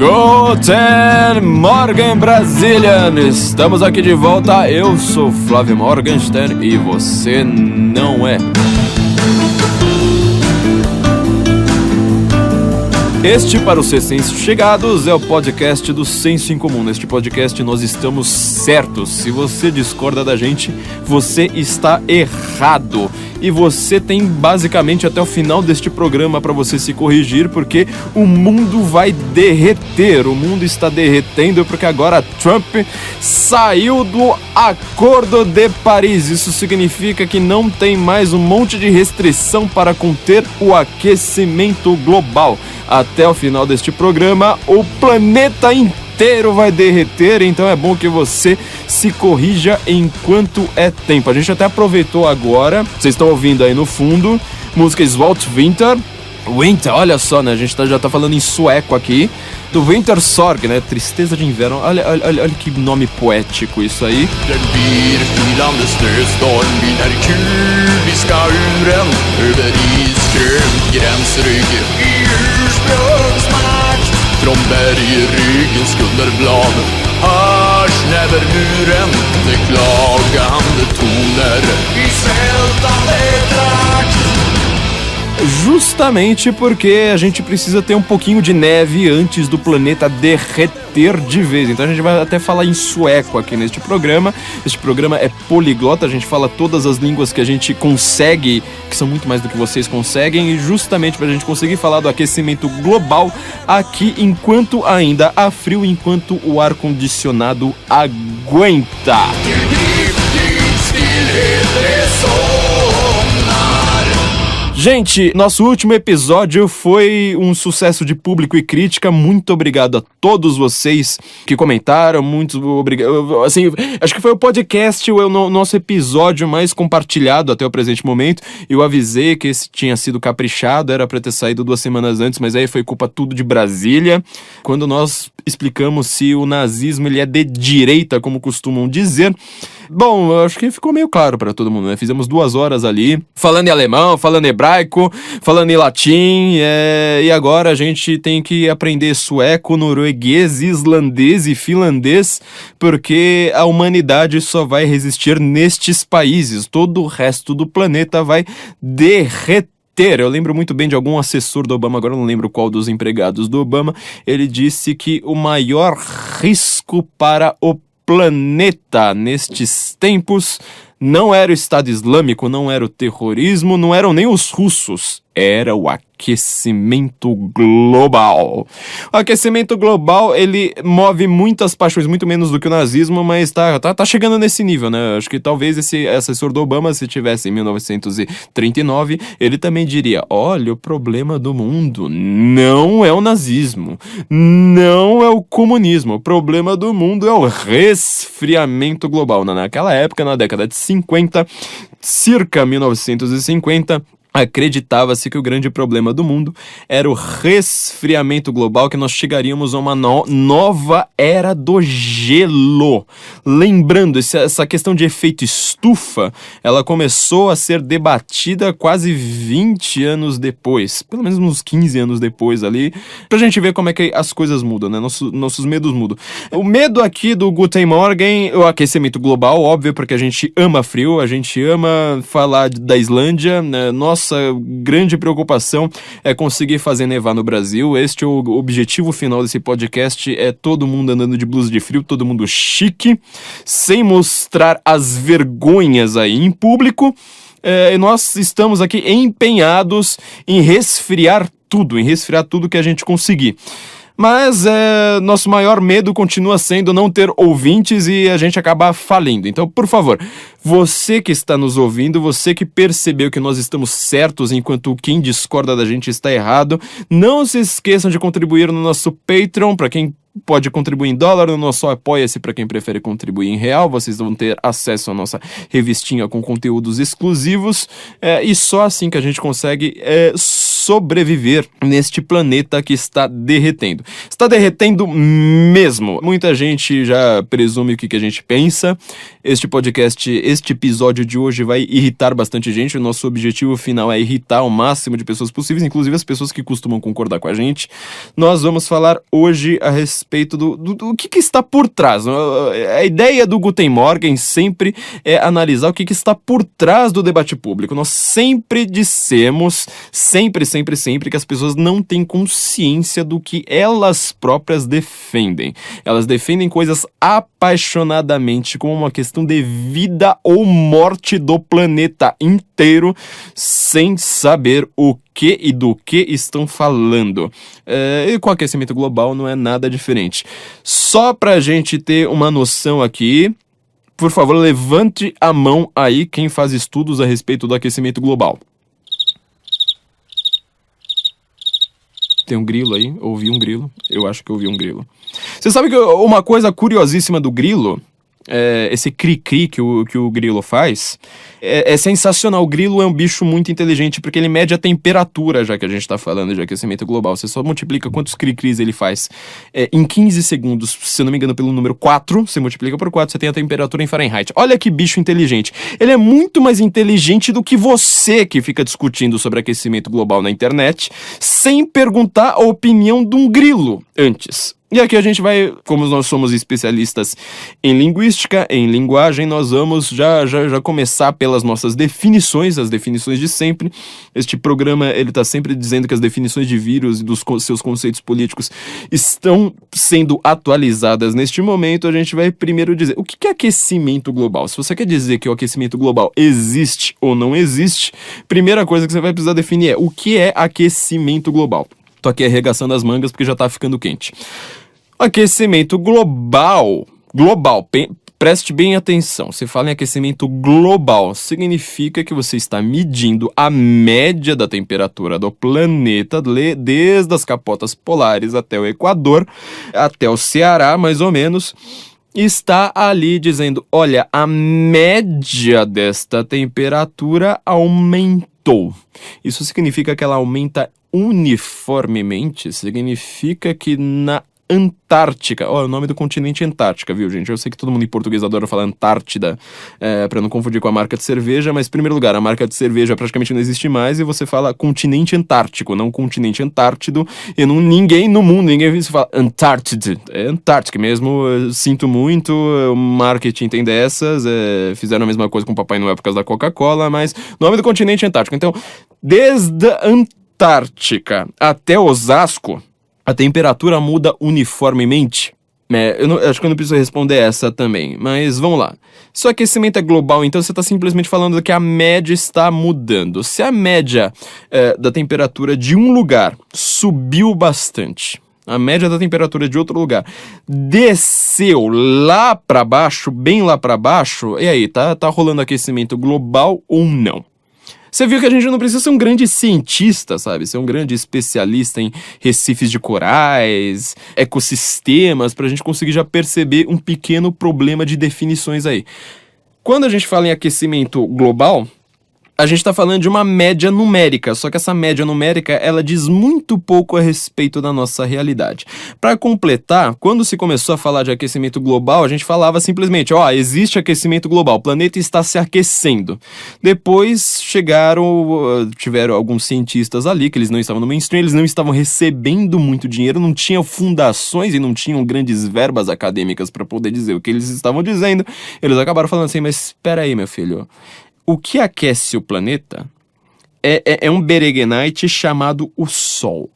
Guten Morgen, Brazilian! Estamos aqui de volta, eu sou Flávio Morgenstern e você não é. Este, para os recém-chegados, é o podcast do Senso em Comum. Neste podcast nós estamos certos. Se você discorda da gente, você está errado. E você tem basicamente até o final deste programa para você se corrigir, porque o mundo vai derreter. O mundo está derretendo porque agora Trump saiu do Acordo de Paris. Isso significa que não tem mais um monte de restrição para conter o aquecimento global. Até o final deste programa, o planeta inteiro vai derreter, então é bom que você se corrija enquanto é tempo. A gente até aproveitou agora, vocês estão ouvindo aí no fundo, música Svalt Winter, olha só, né, a gente já tá falando em sueco aqui, do Winter Sorg, né, tristeza de inverno, olha que nome poético isso aí. Justamente porque a gente precisa ter um pouquinho de neve antes do planeta derreter de vez. Então a gente vai até falar em sueco aqui neste programa. Este programa é poliglota, a gente fala todas as línguas que a gente consegue, que são muito mais do que vocês conseguem, e justamente pra gente conseguir falar do aquecimento global aqui enquanto ainda há frio, enquanto o ar-condicionado aguenta. Gente, nosso último episódio foi um sucesso de público e crítica. Muito obrigado a todos vocês que comentaram. Muito obrigado. Assim, acho que foi o podcast, o nosso episódio mais compartilhado até o presente momento. Eu avisei que esse tinha sido caprichado, era pra ter saído 2 semanas antes, mas aí foi culpa tudo de Brasília. Quando nós explicamos se o nazismo ele é de direita, como costumam dizer. Bom, eu acho que ficou meio claro pra todo mundo, né? Fizemos 2 horas ali, falando em alemão, falando em hebraico, falando em latim, e agora a gente tem que aprender sueco, norueguês, islandês e finlandês, porque a humanidade só vai resistir nestes países, todo o resto do planeta vai derreter. Eu lembro muito bem de algum assessor do Obama, agora eu não lembro qual dos empregados do Obama, ele disse que o maior risco para o planeta nestes tempos não era o Estado Islâmico, não era o terrorismo, não eram nem os russos, era o aquecimento global. O aquecimento global, ele move muitas paixões, muito menos do que o nazismo, mas tá chegando nesse nível, né? Acho que talvez esse assessor do Obama, se tivesse em 1939, ele também diria, olha, o problema do mundo não é o nazismo, não é o comunismo, o problema do mundo é o resfriamento global. Naquela época, na década de 50, circa 1950, acreditava-se que o grande problema do mundo era o resfriamento global, que nós chegaríamos a uma nova era do gelo. Lembrando, essa questão de efeito estufa, ela começou a ser debatida quase 20 anos depois, pelo menos uns 15 anos depois ali, pra gente ver como é que as coisas mudam, né? Nossos medos mudam. O medo aqui do Guten Morgen, o aquecimento global, óbvio, porque a gente ama frio, a gente ama falar da Islândia, né? Nossa grande preocupação é conseguir fazer nevar no Brasil. Este é o objetivo final desse podcast, é todo mundo andando de blusa de frio, todo mundo chique, sem mostrar as vergonhas aí em público. E nós estamos aqui empenhados em resfriar tudo que a gente conseguir. Mas nosso maior medo continua sendo não ter ouvintes e a gente acabar falindo. Então, por favor, você que está nos ouvindo, você que percebeu que nós estamos certos enquanto quem discorda da gente está errado, não se esqueçam de contribuir no nosso Patreon, para quem pode contribuir em dólar, no nosso Apoia-se para quem prefere contribuir em real. Vocês vão ter acesso à nossa revistinha com conteúdos exclusivos, e só assim que a gente consegue sobreviver neste planeta que está derretendo. Está derretendo mesmo. Muita gente já presume o que a gente pensa. Este episódio de hoje vai irritar bastante gente. O nosso objetivo final é irritar o máximo de pessoas possíveis, inclusive as pessoas que costumam concordar com a gente. Nós vamos falar hoje a respeito do que está por trás. A ideia do Guten Morgen sempre é analisar o que está por trás do debate público. Nós sempre dissemos, sempre, que as pessoas não têm consciência do que elas próprias defendem. Elas defendem coisas apaixonadamente como uma questão de vida ou morte do planeta inteiro, sem saber o que e do que estão falando. E com o aquecimento global não é nada diferente. Só pra gente ter uma noção aqui, por favor, levante a mão aí quem faz estudos a respeito do aquecimento global. Tem um grilo aí? Ouvi um grilo? Eu acho que ouvi um grilo. Você sabe que uma coisa curiosíssima do grilo, esse cri-cri que o grilo faz, é sensacional. O grilo é um bicho muito inteligente porque ele mede a temperatura, já que a gente tá falando de aquecimento global. Você só multiplica quantos cri-cris ele faz em 15 segundos, se eu não me engano, pelo número 4, você multiplica por 4, você tem a temperatura em Fahrenheit. Olha que bicho inteligente. Ele é muito mais inteligente do que você que fica discutindo sobre aquecimento global na internet, sem perguntar a opinião de um grilo antes. E aqui a gente vai, como nós somos especialistas em linguística, em linguagem, nós vamos já começar pelas nossas definições, as definições de sempre. Este programa, ele tá sempre dizendo que as definições de vírus e dos seus conceitos políticos estão sendo atualizadas neste momento. A gente vai primeiro dizer, o que é aquecimento global? Se você quer dizer que o aquecimento global existe ou não existe, primeira coisa que você vai precisar definir é o que é aquecimento global. Tô aqui arregaçando as mangas porque já tá ficando quente. Aquecimento global, preste bem atenção, se fala em aquecimento global, significa que você está medindo a média da temperatura do planeta, desde as capotas polares até o Equador, até o Ceará, mais ou menos, está ali dizendo, olha, a média desta temperatura aumentou. Isso significa que ela aumenta uniformemente, significa que na Antártica, o nome do continente é Antártica, viu, gente? Eu sei que todo mundo em português adora falar Antártida, pra não confundir com a marca de cerveja, mas, em primeiro lugar, a marca de cerveja praticamente não existe mais e você fala continente antártico, não continente antártido, e ninguém no mundo, ninguém fala Antártida, é Antártica mesmo, sinto muito, o marketing tem dessas, fizeram a mesma coisa com o Papai Noel por causa da Coca-Cola, mas o nome do continente é Antártico. Então, desde a Antártica até Osasco, a temperatura muda uniformemente? Acho que eu não preciso responder essa também, mas vamos lá. Se o aquecimento é global, então você está simplesmente falando que a média está mudando. Se a média da temperatura de um lugar subiu bastante, a média da temperatura de outro lugar desceu lá para baixo, bem lá para baixo, e aí, tá rolando aquecimento global ou não? Você viu que a gente não precisa ser um grande cientista, sabe? Ser um grande especialista em recifes de corais, ecossistemas, pra gente conseguir já perceber um pequeno problema de definições aí. Quando a gente fala em aquecimento global, a gente está falando de uma média numérica, só que essa média numérica, ela diz muito pouco a respeito da nossa realidade. Para completar, quando se começou a falar de aquecimento global, a gente falava simplesmente, existe aquecimento global, o planeta está se aquecendo. Depois tiveram alguns cientistas ali, que eles não estavam no mainstream, eles não estavam recebendo muito dinheiro, não tinham fundações e não tinham grandes verbas acadêmicas para poder dizer o que eles estavam dizendo. Eles acabaram falando assim, mas espera aí, meu filho, o que aquece o planeta é um bereguenite chamado o Sol.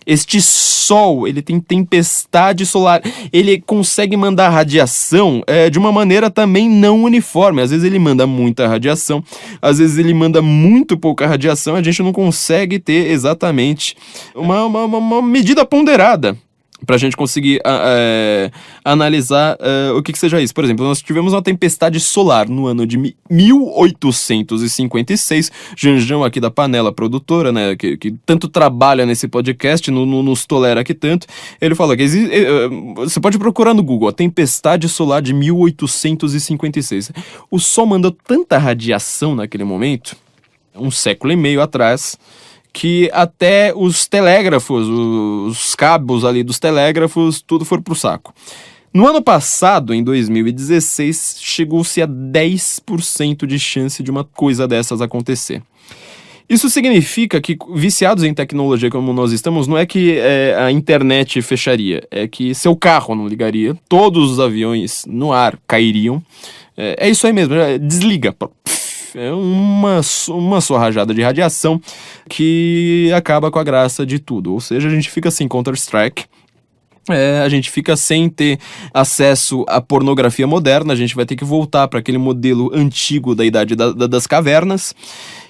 Este Sol, ele tem tempestade solar, ele consegue mandar radiação de uma maneira também não uniforme. Às vezes ele manda muita radiação, às vezes ele manda muito pouca radiação, a gente não consegue ter exatamente uma medida ponderada pra gente conseguir analisar o que seja isso. Por exemplo, nós tivemos uma tempestade solar no ano de 1856. Janjão aqui da Panela Produtora, né, que tanto trabalha nesse podcast, nos tolera aqui tanto, ele falou que você pode procurar no Google, a tempestade solar de 1856. O Sol mandou tanta radiação naquele momento, um século e meio atrás, que até os telégrafos, os cabos ali dos telégrafos, tudo for pro saco. No ano passado, em 2016, chegou-se a 10% de chance de uma coisa dessas acontecer. Isso significa que, viciados em tecnologia como nós estamos, não é que a internet fecharia, é que seu carro não ligaria, todos os aviões no ar cairiam. É isso aí mesmo, desliga. É uma só rajada de radiação que acaba com a graça de tudo. Ou seja, a gente fica sem Counter-Strike. A gente fica sem ter acesso à pornografia moderna, a gente vai ter que voltar para aquele modelo antigo da idade das cavernas.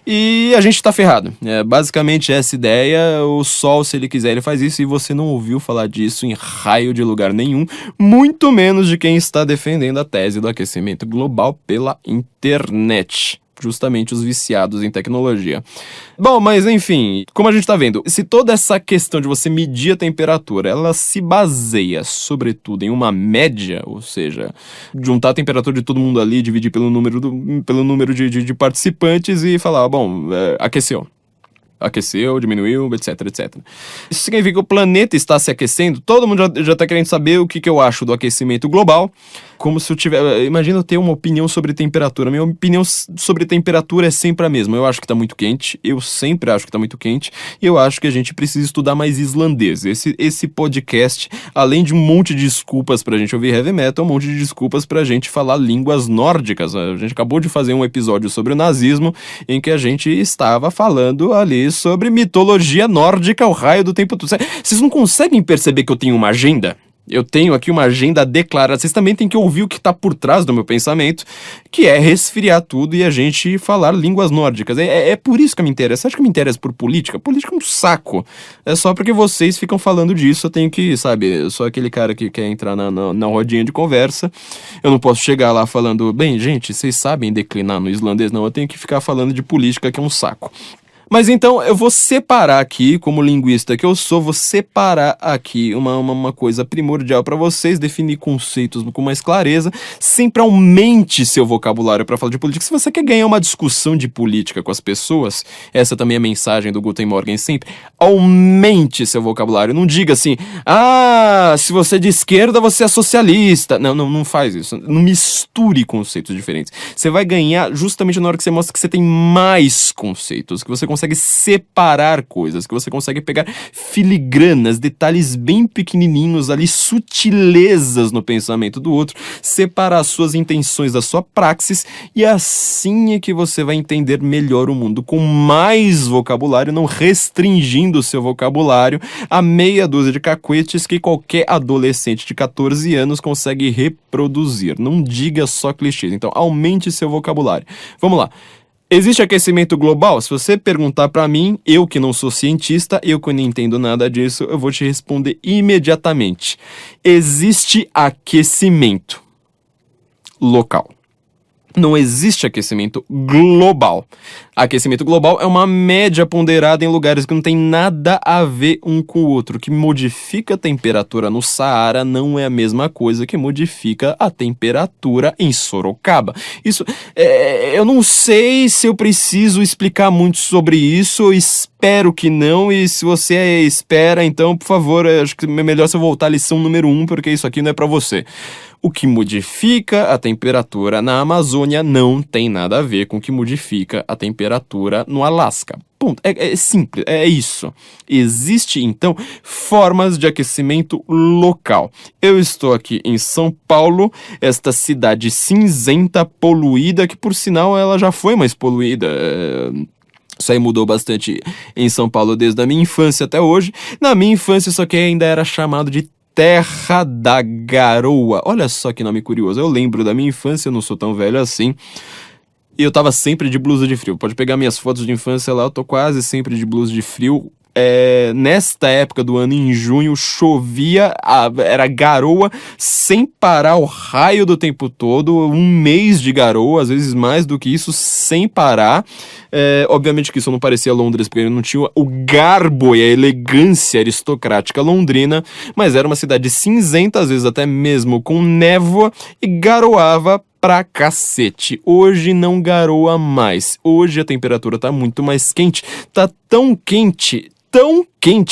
E a gente tá ferrado. Basicamente essa ideia, o Sol, se ele quiser, ele faz isso, e você não ouviu falar disso em raio de lugar nenhum, muito menos de quem está defendendo a tese do aquecimento global pela internet. Justamente os viciados em tecnologia. Bom, mas enfim, como a gente tá vendo, se toda essa questão de você medir a temperatura, ela se baseia, sobretudo, em uma média, ou seja, juntar a temperatura de todo mundo ali, dividir pelo número de participantes e falar, bom, aqueceu, diminuiu, etc, etc. Isso significa que o planeta está se aquecendo. Todo mundo já está querendo saber o que eu acho do aquecimento global. Como se eu tivesse... Imagina eu ter uma opinião sobre temperatura. Minha opinião sobre temperatura é sempre a mesma. Eu acho que está muito quente. Eu sempre acho que está muito quente. E eu acho que a gente precisa estudar mais islandês. Esse podcast, além de um monte de desculpas pra gente ouvir heavy metal, um monte de desculpas pra gente falar línguas nórdicas. A gente acabou de fazer um episódio sobre o nazismo, em que a gente estava falando ali sobre mitologia nórdica, o raio do tempo todo. Vocês não conseguem perceber que eu tenho uma agenda? Eu tenho aqui uma agenda declarada. Vocês também têm que ouvir o que está por trás do meu pensamento, que é resfriar tudo e a gente falar línguas nórdicas. É por isso que eu me interesso. Você acha que eu me interesso por política? Política é um saco. É só porque vocês ficam falando disso. Eu tenho que, sabe, eu sou aquele cara que quer entrar na rodinha de conversa. Eu não posso chegar lá falando, bem, gente, vocês sabem declinar no islandês? Não, eu tenho que ficar falando de política, que é um saco. Mas então eu vou separar aqui, como linguista que eu sou, vou separar aqui uma coisa primordial para vocês, definir conceitos com mais clareza. Sempre aumente seu vocabulário para falar de política. Se você quer ganhar uma discussão de política com as pessoas, essa também é a mensagem do Guten Morgen sempre, aumente seu vocabulário. Não diga assim, se você é de esquerda, você é socialista. Não faz isso. Não misture conceitos diferentes. Você vai ganhar justamente na hora que você mostra que você tem mais conceitos, que você consegue separar coisas, que você consegue pegar filigranas, detalhes bem pequenininhos ali, sutilezas no pensamento do outro, separar as suas intenções da sua praxis, e assim é que você vai entender melhor o mundo, com mais vocabulário, não restringindo o seu vocabulário a meia dúzia de cacuetes que qualquer adolescente de 14 anos consegue reproduzir. Não diga só clichês, então aumente seu vocabulário. Vamos lá. Existe aquecimento global? Se você perguntar pra mim, eu que não sou cientista, eu que não entendo nada disso, eu vou te responder imediatamente. Existe aquecimento local. Não existe aquecimento global. Aquecimento global é uma média ponderada em lugares que não tem nada a ver um com o outro. O que modifica a temperatura no Saara não é a mesma coisa que modifica a temperatura em Sorocaba. Isso, eu não sei se eu preciso explicar muito sobre isso, eu espero que não, e se você espera, então, por favor, acho que é melhor você voltar à lição número 1, porque isso aqui não é pra você. O que modifica a temperatura na Amazônia não tem nada a ver com o que modifica a temperatura no Alasca. Ponto. É simples, é isso. Existe, então, formas de aquecimento local. Eu estou aqui em São Paulo, esta cidade cinzenta, poluída, que por sinal ela já foi mais poluída. Isso aí mudou bastante em São Paulo desde a minha infância até hoje. Na minha infância isso aqui ainda era chamado de Terra da Garoa. Olha só que nome curioso. Eu lembro da minha infância, eu não sou tão velho assim, e eu tava sempre de blusa de frio. Pode pegar minhas fotos de infância lá, eu tô quase sempre de blusa de frio. Nesta época do ano, em junho, chovia, era garoa sem parar, o raio do tempo todo, um mês de garoa, às vezes mais do que isso, sem parar. Obviamente que isso não parecia Londres, porque não tinha o garbo e a elegância aristocrática londrina, mas era uma cidade cinzenta, às vezes até mesmo com névoa, e garoava pra cacete. Hoje não garoa mais. Hoje a temperatura tá muito mais quente. Tá tão quente,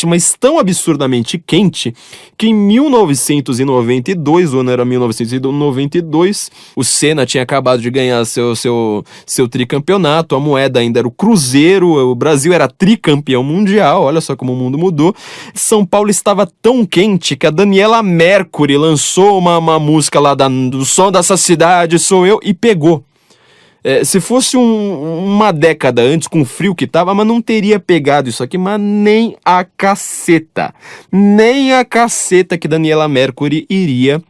mas tão absurdamente quente, que em 1992, o ano era 1992, o Senna tinha acabado de ganhar seu tricampeonato, a moeda ainda era o Cruzeiro, o Brasil era tricampeão mundial, olha só como o mundo mudou. São Paulo estava tão quente que a Daniela Mercury lançou uma música lá do Som dessa Cidade Sou Eu e pegou. Se fosse uma década antes, com o frio que tava, mas não teria pegado isso aqui, mas nem a caceta. Nem a caceta que Daniela Mercury iria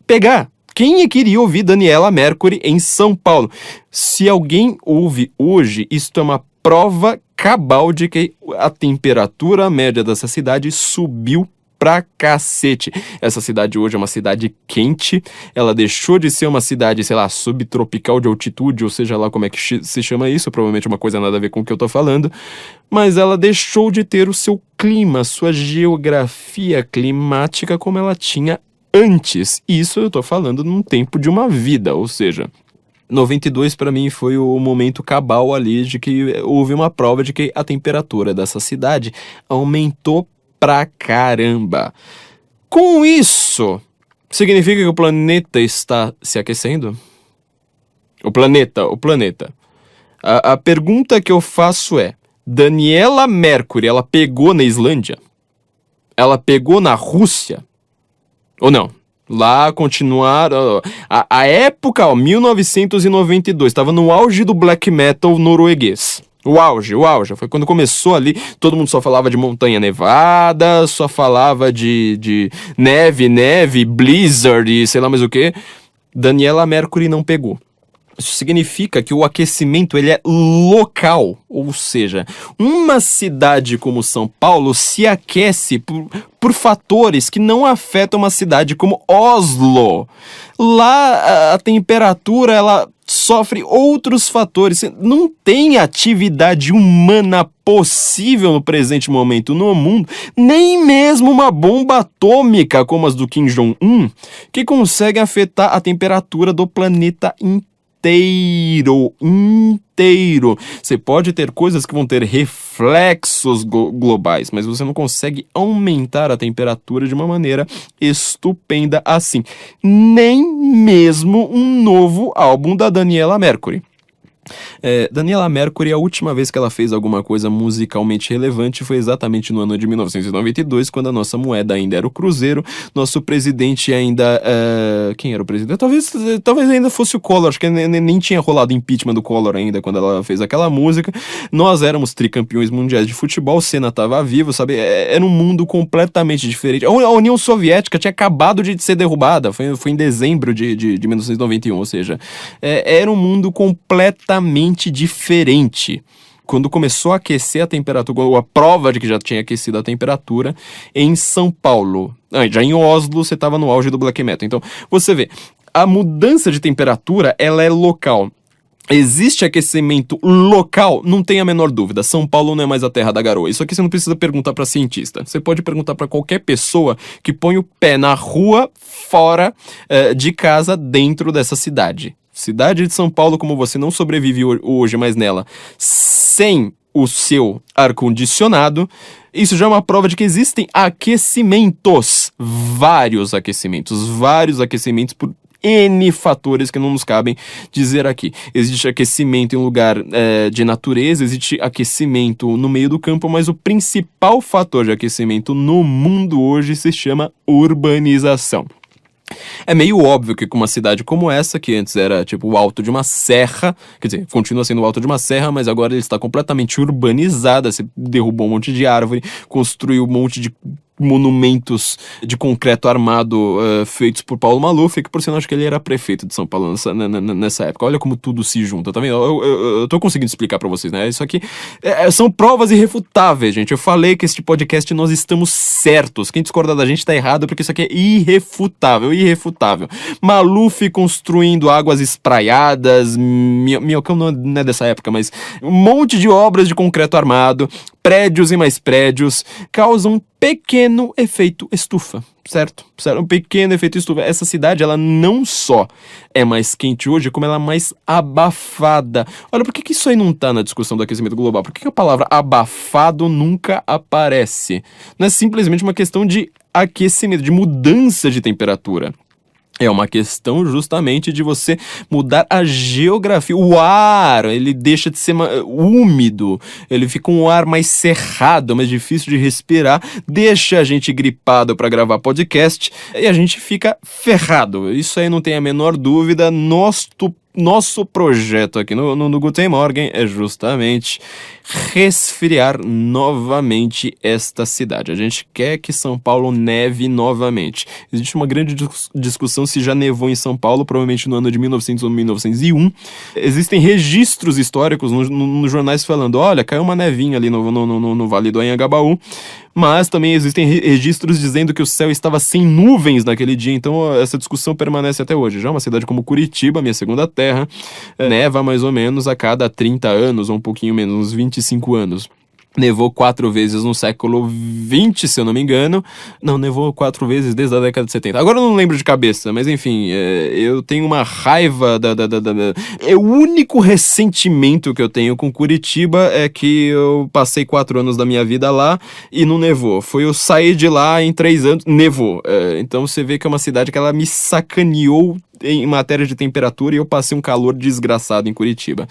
pegar. Quem é que iria ouvir Daniela Mercury em São Paulo? Se alguém ouve hoje, isto é uma prova cabal de que a temperatura média dessa cidade subiu pra cacete. Essa cidade hoje é uma cidade quente, ela deixou de ser uma cidade, sei lá, subtropical de altitude, ou seja lá como é que se chama isso, provavelmente uma coisa nada a ver com o que eu tô falando, mas ela deixou de ter o seu clima, sua geografia climática como ela tinha antes. Isso eu tô falando num tempo de uma vida, ou seja, 92 para mim foi o momento cabal ali de que houve uma prova de que a temperatura dessa cidade aumentou pra caramba. Com isso, significa que o planeta está se aquecendo? O planeta. A pergunta que eu faço é, Daniela Mercury, ela pegou na Islândia? Ela pegou na Rússia? Ou não? Lá continuaram... A época, 1992, estava no auge do black metal norueguês. O auge, foi quando começou ali, todo mundo só falava de montanha nevada, só falava de neve, blizzard e sei lá mais o que. Daniela Mercury não pegou. Isso significa que o aquecimento ele é local, ou seja, uma cidade como São Paulo se aquece por fatores que não afetam uma cidade como Oslo. Lá a temperatura ela sofre outros fatores. Não tem atividade humana possível no presente momento no mundo, nem mesmo uma bomba atômica como as do Kim Jong-un, que consegue afetar a temperatura do planeta inteiro. Você pode ter coisas que vão ter reflexos globais, mas você não consegue aumentar a temperatura de uma maneira estupenda assim. Nem mesmo um novo álbum da Daniela Mercury. Daniela Mercury, a última vez que ela fez alguma coisa musicalmente relevante foi exatamente no ano de 1992, quando a nossa moeda ainda era o Cruzeiro, nosso presidente ainda... quem era o presidente? Talvez ainda fosse o Collor, acho que nem tinha rolado impeachment do Collor ainda quando ela fez aquela música. Nós éramos tricampeões mundiais de futebol, Senna estava vivo, sabe? Era um mundo completamente diferente. A União Soviética tinha acabado de ser derrubada, foi em dezembro de 1991, ou seja, era um mundo completamente diferente. Quando começou a aquecer a temperatura, ou a prova de que já tinha aquecido a temperatura em São Paulo. Já em Oslo, você estava no auge do black metal. Então, você vê, a mudança de temperatura, ela é local. Existe aquecimento local? Não tem a menor dúvida. São Paulo não é mais a terra da garoa. Isso aqui você não precisa perguntar para cientista. Você pode perguntar para qualquer pessoa que põe o pé na rua, fora de casa, dentro dessa cidade. Cidade de São Paulo, como você não sobrevive hoje mais nela, sem o seu ar-condicionado, isso já é uma prova de que existem aquecimentos. Vários aquecimentos por N fatores que não nos cabem dizer aqui. Existe aquecimento em lugar de natureza, existe aquecimento no meio do campo, mas o principal fator de aquecimento no mundo hoje se chama urbanização. É meio óbvio que com uma cidade como essa, que antes era tipo o alto de uma serra, quer dizer, continua sendo o alto de uma serra, mas agora ele está completamente urbanizada, você derrubou um monte de árvore, construiu um monte de monumentos de concreto armado feitos por Paulo Maluf, que por sinal acho que ele era prefeito de São Paulo nessa época. Olha como tudo se junta, tá vendo? Eu tô conseguindo explicar pra vocês, né? Isso aqui são provas irrefutáveis, gente. Eu falei que este podcast nós estamos certos. Quem discordar da gente tá errado, porque isso aqui é irrefutável. Maluf construindo águas espraiadas, Minhocão não é dessa época, mas um monte de obras de concreto armado, prédios e mais prédios causam um pequeno efeito estufa, certo? Um pequeno efeito estufa. Essa cidade, ela não só é mais quente hoje, como ela é mais abafada. Olha, por que isso aí não tá na discussão do aquecimento global? Por que a palavra abafado nunca aparece? Não é simplesmente uma questão de aquecimento, de mudança de temperatura. É uma questão justamente de você mudar a geografia. O ar, ele deixa de ser úmido, ele fica um ar mais cerrado, mais difícil de respirar, deixa a gente gripado para gravar podcast e a gente fica ferrado. Isso aí não tem a menor dúvida. Nosso projeto aqui no Guten Morgen é justamente resfriar novamente esta cidade. A gente quer que São Paulo neve novamente. Existe uma grande discussão se já nevou em São Paulo, provavelmente no ano de 1900 ou 1901. Existem registros históricos nos jornais falando, olha, caiu uma nevinha ali no Vale do Anhangabaú. Mas também existem registros dizendo que o céu estava sem nuvens naquele dia, então essa discussão permanece até hoje. Já uma cidade como Curitiba, minha segunda terra, neva mais ou menos a cada 30 anos, ou um pouquinho menos, uns 25 anos. Nevou 4 vezes no século XX, se eu não me engano. Não, nevou 4 vezes desde a década de 70. Agora eu não lembro de cabeça, mas enfim, eu tenho uma raiva O único ressentimento que eu tenho com Curitiba é que eu passei 4 anos da minha vida lá e não nevou. Foi eu sair de lá em 3 anos, nevou. Então você vê que é uma cidade que ela me sacaneou em matéria de temperatura e eu passei um calor desgraçado em Curitiba.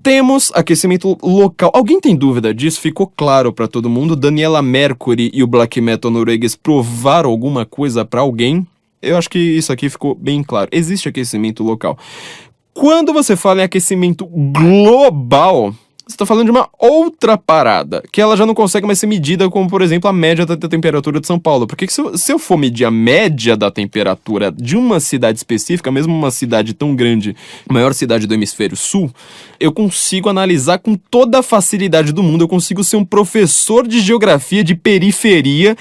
Temos aquecimento local. Alguém tem dúvida disso? Ficou claro pra todo mundo? Daniela Mercury e o black metal norueguês provaram alguma coisa pra alguém? Eu acho que isso aqui ficou bem claro. Existe aquecimento local. Quando você fala em aquecimento global, você está falando de uma outra parada, que ela já não consegue mais ser medida como, por exemplo, a média da temperatura de São Paulo. Porque se eu for medir a média da temperatura de uma cidade específica, mesmo uma cidade tão grande, a maior cidade do hemisfério sul, eu consigo analisar com toda a facilidade do mundo, eu consigo ser um professor de geografia de periferia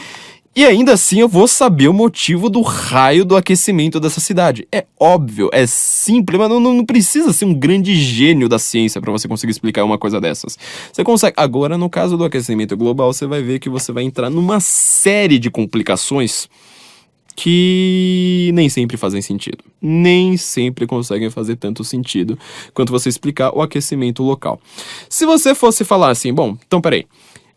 e ainda assim eu vou saber o motivo do raio do aquecimento dessa cidade. É óbvio, é simples, mas não precisa ser um grande gênio da ciência para você conseguir explicar uma coisa dessas. Você consegue. Agora, no caso do aquecimento global, você vai ver que você vai entrar numa série de complicações que nem sempre fazem sentido. Nem sempre conseguem fazer tanto sentido quanto você explicar o aquecimento local. Se você fosse falar assim, bom, então peraí.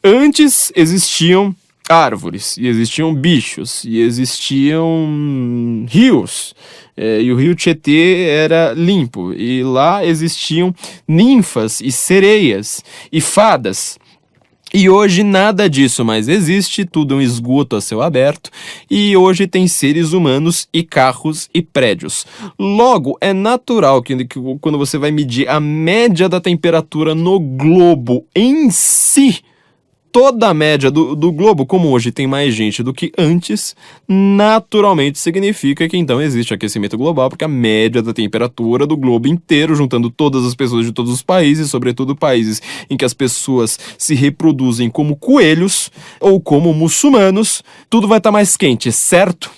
Antes existiam árvores, e existiam bichos, e existiam rios, e o rio Tietê era limpo, e lá existiam ninfas, e sereias, e fadas. E hoje nada disso mais existe, tudo é um esgoto a céu aberto, e hoje tem seres humanos e carros e prédios. Logo, é natural que quando você vai medir a média da temperatura no globo em si, toda a média do globo, como hoje tem mais gente do que antes, naturalmente significa que então existe aquecimento global, porque a média da temperatura do globo inteiro, juntando todas as pessoas de todos os países, sobretudo países em que as pessoas se reproduzem como coelhos ou como muçulmanos, tudo vai estar mais quente, certo?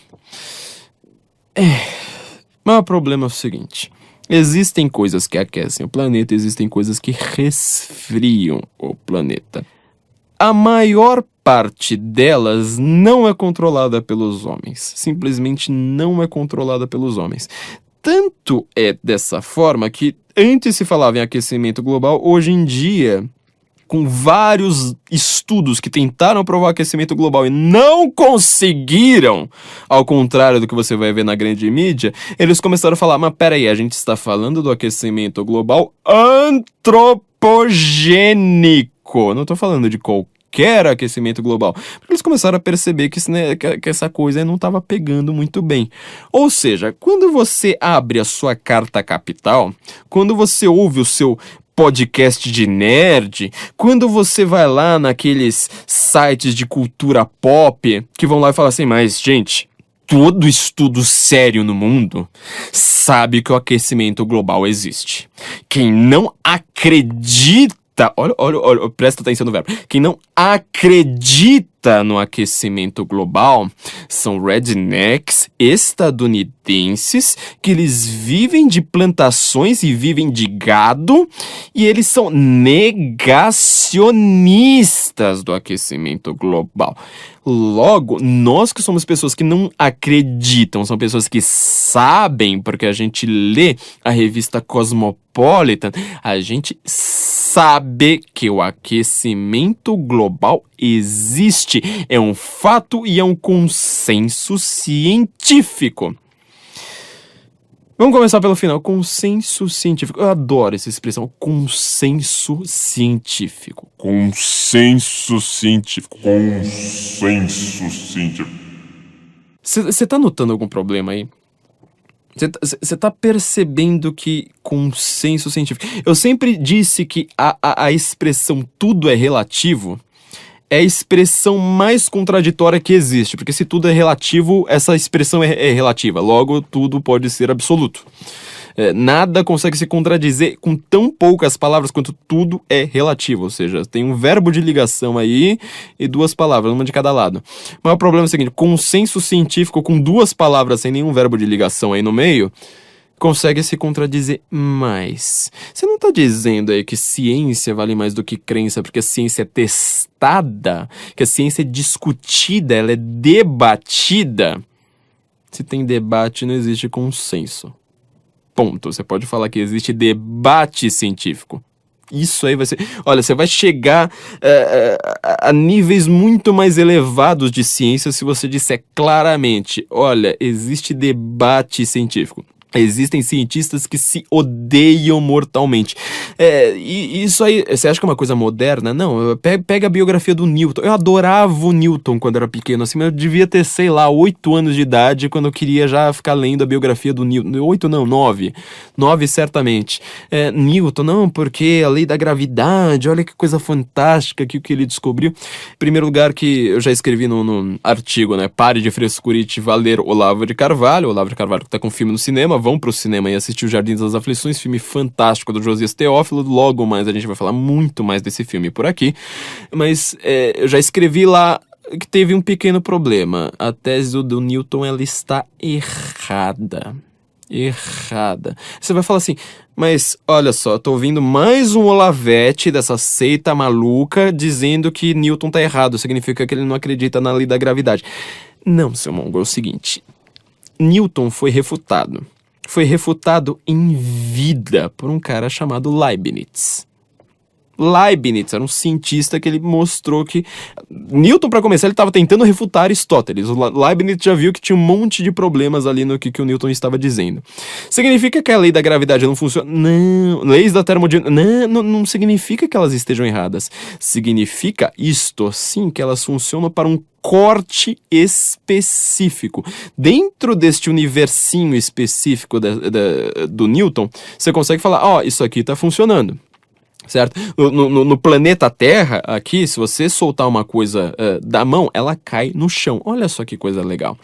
Mas o problema é o seguinte: existem coisas que aquecem o planeta, existem coisas que resfriam o planeta. A maior parte delas não é controlada pelos homens. Simplesmente não é controlada pelos homens. Tanto é dessa forma que antes se falava em aquecimento global, hoje em dia, com vários estudos que tentaram provar aquecimento global e não conseguiram, ao contrário do que você vai ver na grande mídia, eles começaram a falar, mas peraí, a gente está falando do aquecimento global antropogênico. Não estou falando de qualquer aquecimento global. Porque eles começaram a perceber que essa coisa não estava pegando muito bem. Ou seja, quando você abre a sua carta capital, quando você ouve o seu podcast de nerd, quando você vai lá naqueles sites de cultura pop, que vão lá e falam assim, mas gente, todo estudo sério no mundo sabe que o aquecimento global existe. Quem não acredita olha, presta atenção no verbo. Quem não acredita no aquecimento global são rednecks estadunidenses, que eles vivem de plantações e vivem de gado, e eles são negacionistas do aquecimento global. Logo, nós que somos pessoas que não acreditam, são pessoas que sabem, porque a gente lê a revista Cosmopolitan, a gente sabe que o aquecimento global existe, é um fato e é um consenso científico. Vamos começar pelo final. Consenso científico. Eu adoro essa expressão, consenso científico. Consenso científico. Consenso científico. Você tá notando algum problema aí? Você tá percebendo que consenso científico... Eu sempre disse que a expressão tudo é relativo é a expressão mais contraditória que existe, porque se tudo é relativo, essa expressão é relativa, logo tudo pode ser absoluto. Nada consegue se contradizer com tão poucas palavras quanto tudo é relativo, ou seja, tem um verbo de ligação aí e duas palavras, uma de cada lado. Mas o problema é o seguinte, consenso científico com duas palavras sem nenhum verbo de ligação aí no meio, consegue se contradizer mais. Você não tá dizendo aí que ciência vale mais do que crença, porque a ciência é testada, que a ciência é discutida, ela é debatida. Se tem debate, não existe consenso. Ponto. Você pode falar que existe debate científico. Isso aí vai ser... Olha, você vai chegar a níveis muito mais elevados de ciência se você disser claramente, olha, existe debate científico. Existem cientistas que se odeiam mortalmente. E isso aí, você acha que é uma coisa moderna? Não, pega a biografia do Newton. Eu adorava o Newton quando era pequeno, assim, mas eu devia ter, sei lá, 8 anos de idade quando eu queria já ficar lendo a biografia do Newton. 8 não, 9. 9 certamente. Newton, não, porque a lei da gravidade, olha que coisa fantástica que ele descobriu. Em primeiro lugar que eu já escrevi no artigo, né? Pare de frescurite, valer Olavo de Carvalho. Olavo de Carvalho que tá com filme no cinema. Vão pro cinema e assistir o Jardim das Aflições, filme fantástico do Josias Teófilo. Logo mais a gente vai falar muito mais desse filme por aqui. Mas eu já escrevi lá que teve um pequeno problema. A tese do Newton, ela está errada. Errada. Você vai falar assim, mas olha só, tô ouvindo mais um Olavete dessa seita maluca dizendo que Newton tá errado. Significa que ele não acredita na lei da gravidade. Não, seu mongo, é o seguinte. Newton foi refutado. Foi refutado em vida por um cara chamado Leibniz. Leibniz era um cientista que ele mostrou que... Newton, para começar, ele estava tentando refutar Aristóteles. O Leibniz já viu que tinha um monte de problemas ali no que o Newton estava dizendo. Significa que a lei da gravidade não funciona? Não. Leis da termodinâmica... Não significa que elas estejam erradas. Significa, isto sim, que elas funcionam para um corte específico. Dentro deste universinho específico do Newton, você consegue falar, isso aqui está funcionando. Certo? No planeta Terra, aqui, se você soltar uma coisa da mão, ela cai no chão. Olha só que coisa legal.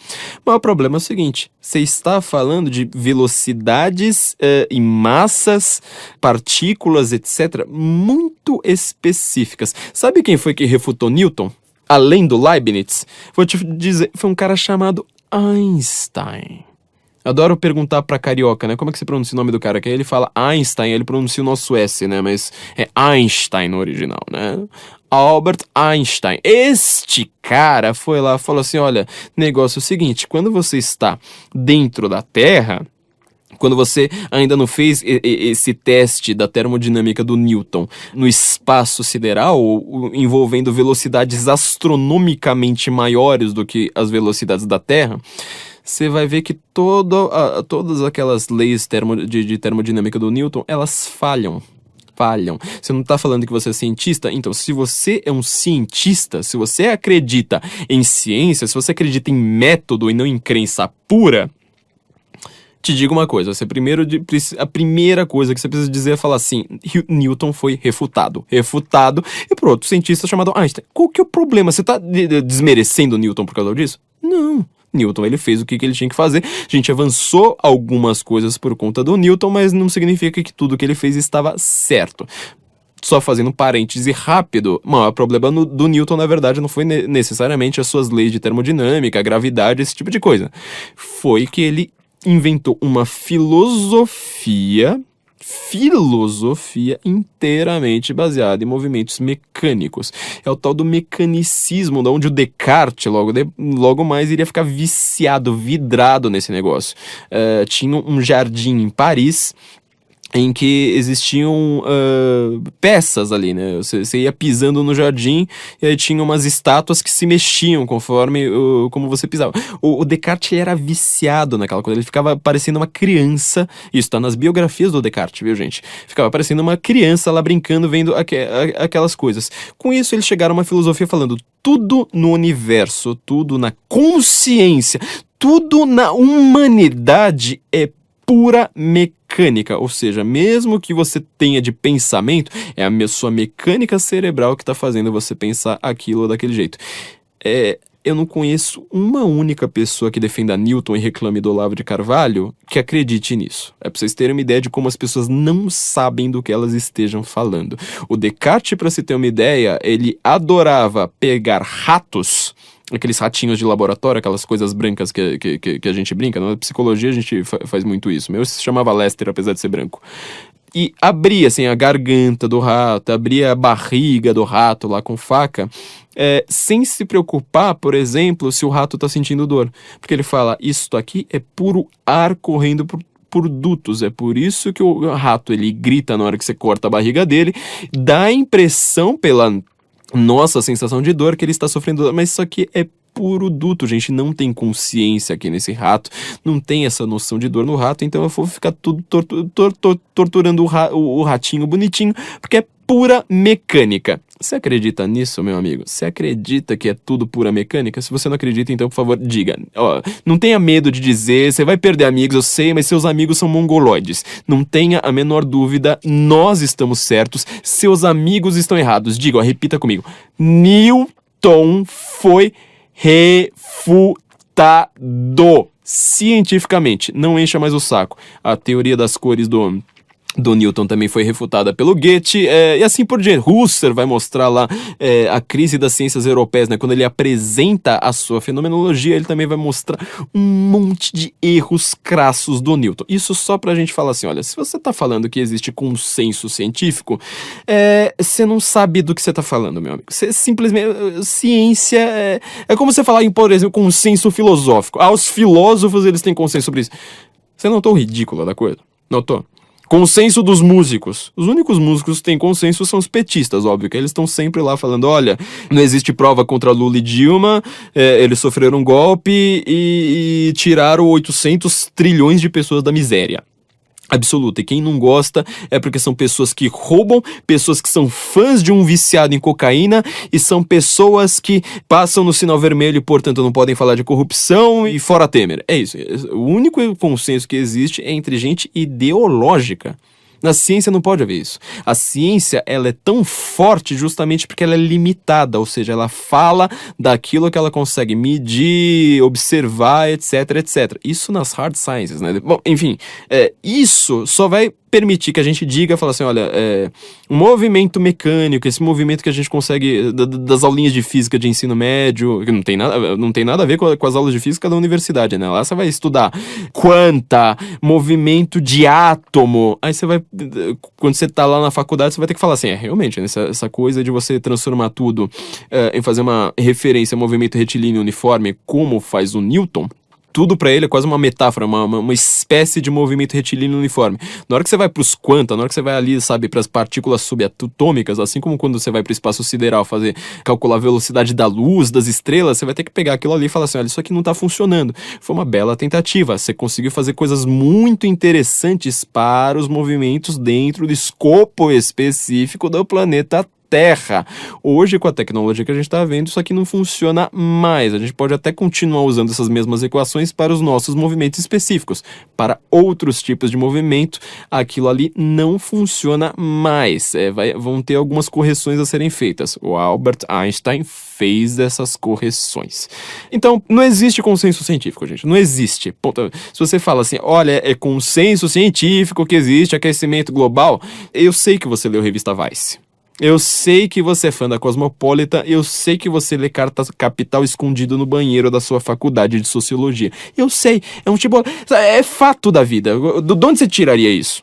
Mas o problema é o seguinte, você está falando de velocidades e massas, partículas, etc., muito específicas. Sabe quem foi que refutou Newton? Além do Leibniz? Vou te dizer, foi um cara chamado Einstein. Adoro perguntar pra carioca, né? Como é que se pronuncia o nome do cara? Que aí ele fala Einstein, ele pronuncia o nosso S, né? Mas é Einstein no original, né? Albert Einstein. Este cara foi lá e falou assim, olha, negócio é o seguinte, quando você está dentro da Terra... Quando você ainda não fez esse teste da termodinâmica do Newton no espaço sideral, envolvendo velocidades astronomicamente maiores do que as velocidades da Terra, você vai ver que todas aquelas leis de termodinâmica do Newton, elas falham. Você não está falando que você é cientista? Então, se você é um cientista, se você acredita em ciência, se você acredita em método e não em crença pura... Te digo uma coisa, a primeira coisa que você precisa dizer é falar assim, Newton foi refutado, e por outro cientista chamado Einstein. Qual que é o problema? Você tá desmerecendo Newton por causa disso? Não. Newton, ele fez o que ele tinha que fazer. A gente avançou algumas coisas por conta do Newton, mas não significa que tudo que ele fez estava certo. Só fazendo um parêntese rápido, o maior problema do Newton, na verdade, não foi necessariamente as suas leis de termodinâmica, a gravidade, esse tipo de coisa. Foi que ele inventou uma filosofia inteiramente baseada em movimentos mecânicos. É o tal do mecanicismo, da onde o Descartes logo mais iria ficar viciado, vidrado nesse negócio. Tinha um jardim em Paris em que existiam peças ali, né? Você ia pisando no jardim e aí tinha umas estátuas que se mexiam conforme como você pisava. O Descartes, ele era viciado naquela coisa, ele ficava parecendo uma criança, isso tá nas biografias do Descartes, viu, gente? Ficava parecendo uma criança lá brincando, vendo aquelas coisas. Com isso, eles chegaram a uma filosofia falando: tudo no universo, tudo na consciência, tudo na humanidade é pura mecânica, ou seja, mesmo que você tenha de pensamento, é a sua mecânica cerebral que está fazendo você pensar aquilo ou daquele jeito. Eu não conheço uma única pessoa que defenda Newton e reclame do Olavo de Carvalho que acredite nisso. É para vocês terem uma ideia de como as pessoas não sabem do que elas estejam falando. O Descartes, para se ter uma ideia, ele adorava pegar ratos, aqueles ratinhos de laboratório, aquelas coisas brancas que a gente brinca. Na psicologia a gente faz muito isso. O meu se chamava Lester, apesar de ser branco. E abria assim a garganta do rato, abria a barriga do rato lá com faca, sem se preocupar, por exemplo, se o rato tá sentindo dor. Porque ele fala: isso aqui é puro ar correndo por dutos. É por isso que o rato, ele grita na hora que você corta a barriga dele, dá a impressão pela nossa sensação de dor que ele está sofrendo dor, mas isso aqui é puro duto, gente, não tem consciência aqui nesse rato, não tem essa noção de dor no rato, então eu vou ficar tudo torturando o ratinho bonitinho, porque é pura mecânica. Você acredita nisso, meu amigo? Você acredita que é tudo pura mecânica? Se você não acredita, então, por favor, diga. Não tenha medo de dizer, você vai perder amigos, eu sei, mas seus amigos são mongoloides. Não tenha a menor dúvida, nós estamos certos, seus amigos estão errados. Diga, repita comigo. Newton foi refutado cientificamente. Não encha mais o saco. A teoria das cores do Newton também foi refutada pelo Goethe, e assim por diante. Husserl vai mostrar lá a crise das ciências europeias, né? Quando ele apresenta a sua fenomenologia, ele também vai mostrar um monte de erros crassos do Newton. Isso só pra gente falar assim: olha, se você tá falando que existe consenso científico, você não sabe do que você tá falando, meu amigo. Você simplesmente... Ciência é como você falar em, por exemplo, consenso filosófico. Os filósofos, eles têm consenso sobre isso. Você notou o ridículo da coisa? Notou? Consenso dos músicos. Os únicos músicos que têm consenso são os petistas, óbvio, que eles estão sempre lá falando: olha, não existe prova contra Lula e Dilma, eles sofreram um golpe e tiraram 800 trilhões de pessoas da miséria absoluta. E quem não gosta é porque são pessoas que roubam, pessoas que são fãs de um viciado em cocaína e são pessoas que passam no sinal vermelho e, portanto, não podem falar de corrupção e fora Temer. É isso. O único consenso que existe é entre gente ideológica. Na ciência não pode haver isso. A ciência, ela é tão forte justamente porque ela é limitada, ou seja, ela fala daquilo que ela consegue medir, observar, etc, etc. Isso nas hard sciences, né? Bom, enfim, isso só vai permitir que a gente diga, falar assim: olha, um movimento mecânico, esse movimento que a gente consegue das aulinhas de física de ensino médio, que não tem nada a ver com as aulas de física da universidade, né? Lá você vai estudar quanta, movimento de átomo, aí você vai, quando você tá lá na faculdade, você vai ter que falar assim: realmente, essa coisa de você transformar tudo em fazer uma referência a movimento retilíneo uniforme, como faz o Newton. Tudo pra ele é quase uma metáfora, uma espécie de movimento retilíneo uniforme. Na hora que você vai pros quanta, na hora que você vai ali, sabe, pras partículas subatômicas, assim como quando você vai pro espaço sideral calcular a velocidade da luz, das estrelas, você vai ter que pegar aquilo ali e falar assim: olha, isso aqui não tá funcionando. Foi uma bela tentativa. Você conseguiu fazer coisas muito interessantes para os movimentos dentro do escopo específico do planeta Terra. Hoje, com a tecnologia que a gente está vendo, isso aqui não funciona mais. A gente pode até continuar usando essas mesmas equações para os nossos movimentos específicos. Para outros tipos de movimento, aquilo ali não funciona mais. Vão ter algumas correções a serem feitas. O Albert Einstein fez essas correções. Então, não existe consenso científico, gente. Não existe. Ponto. Se você fala assim: olha, é consenso científico que existe aquecimento global, eu sei que você leu a revista Vice. Eu sei que você é fã da Cosmopolitan, eu sei que você lê Carta Capital escondido no banheiro da sua faculdade de Sociologia. Eu sei, é um tipo... É fato da vida. De onde você tiraria isso?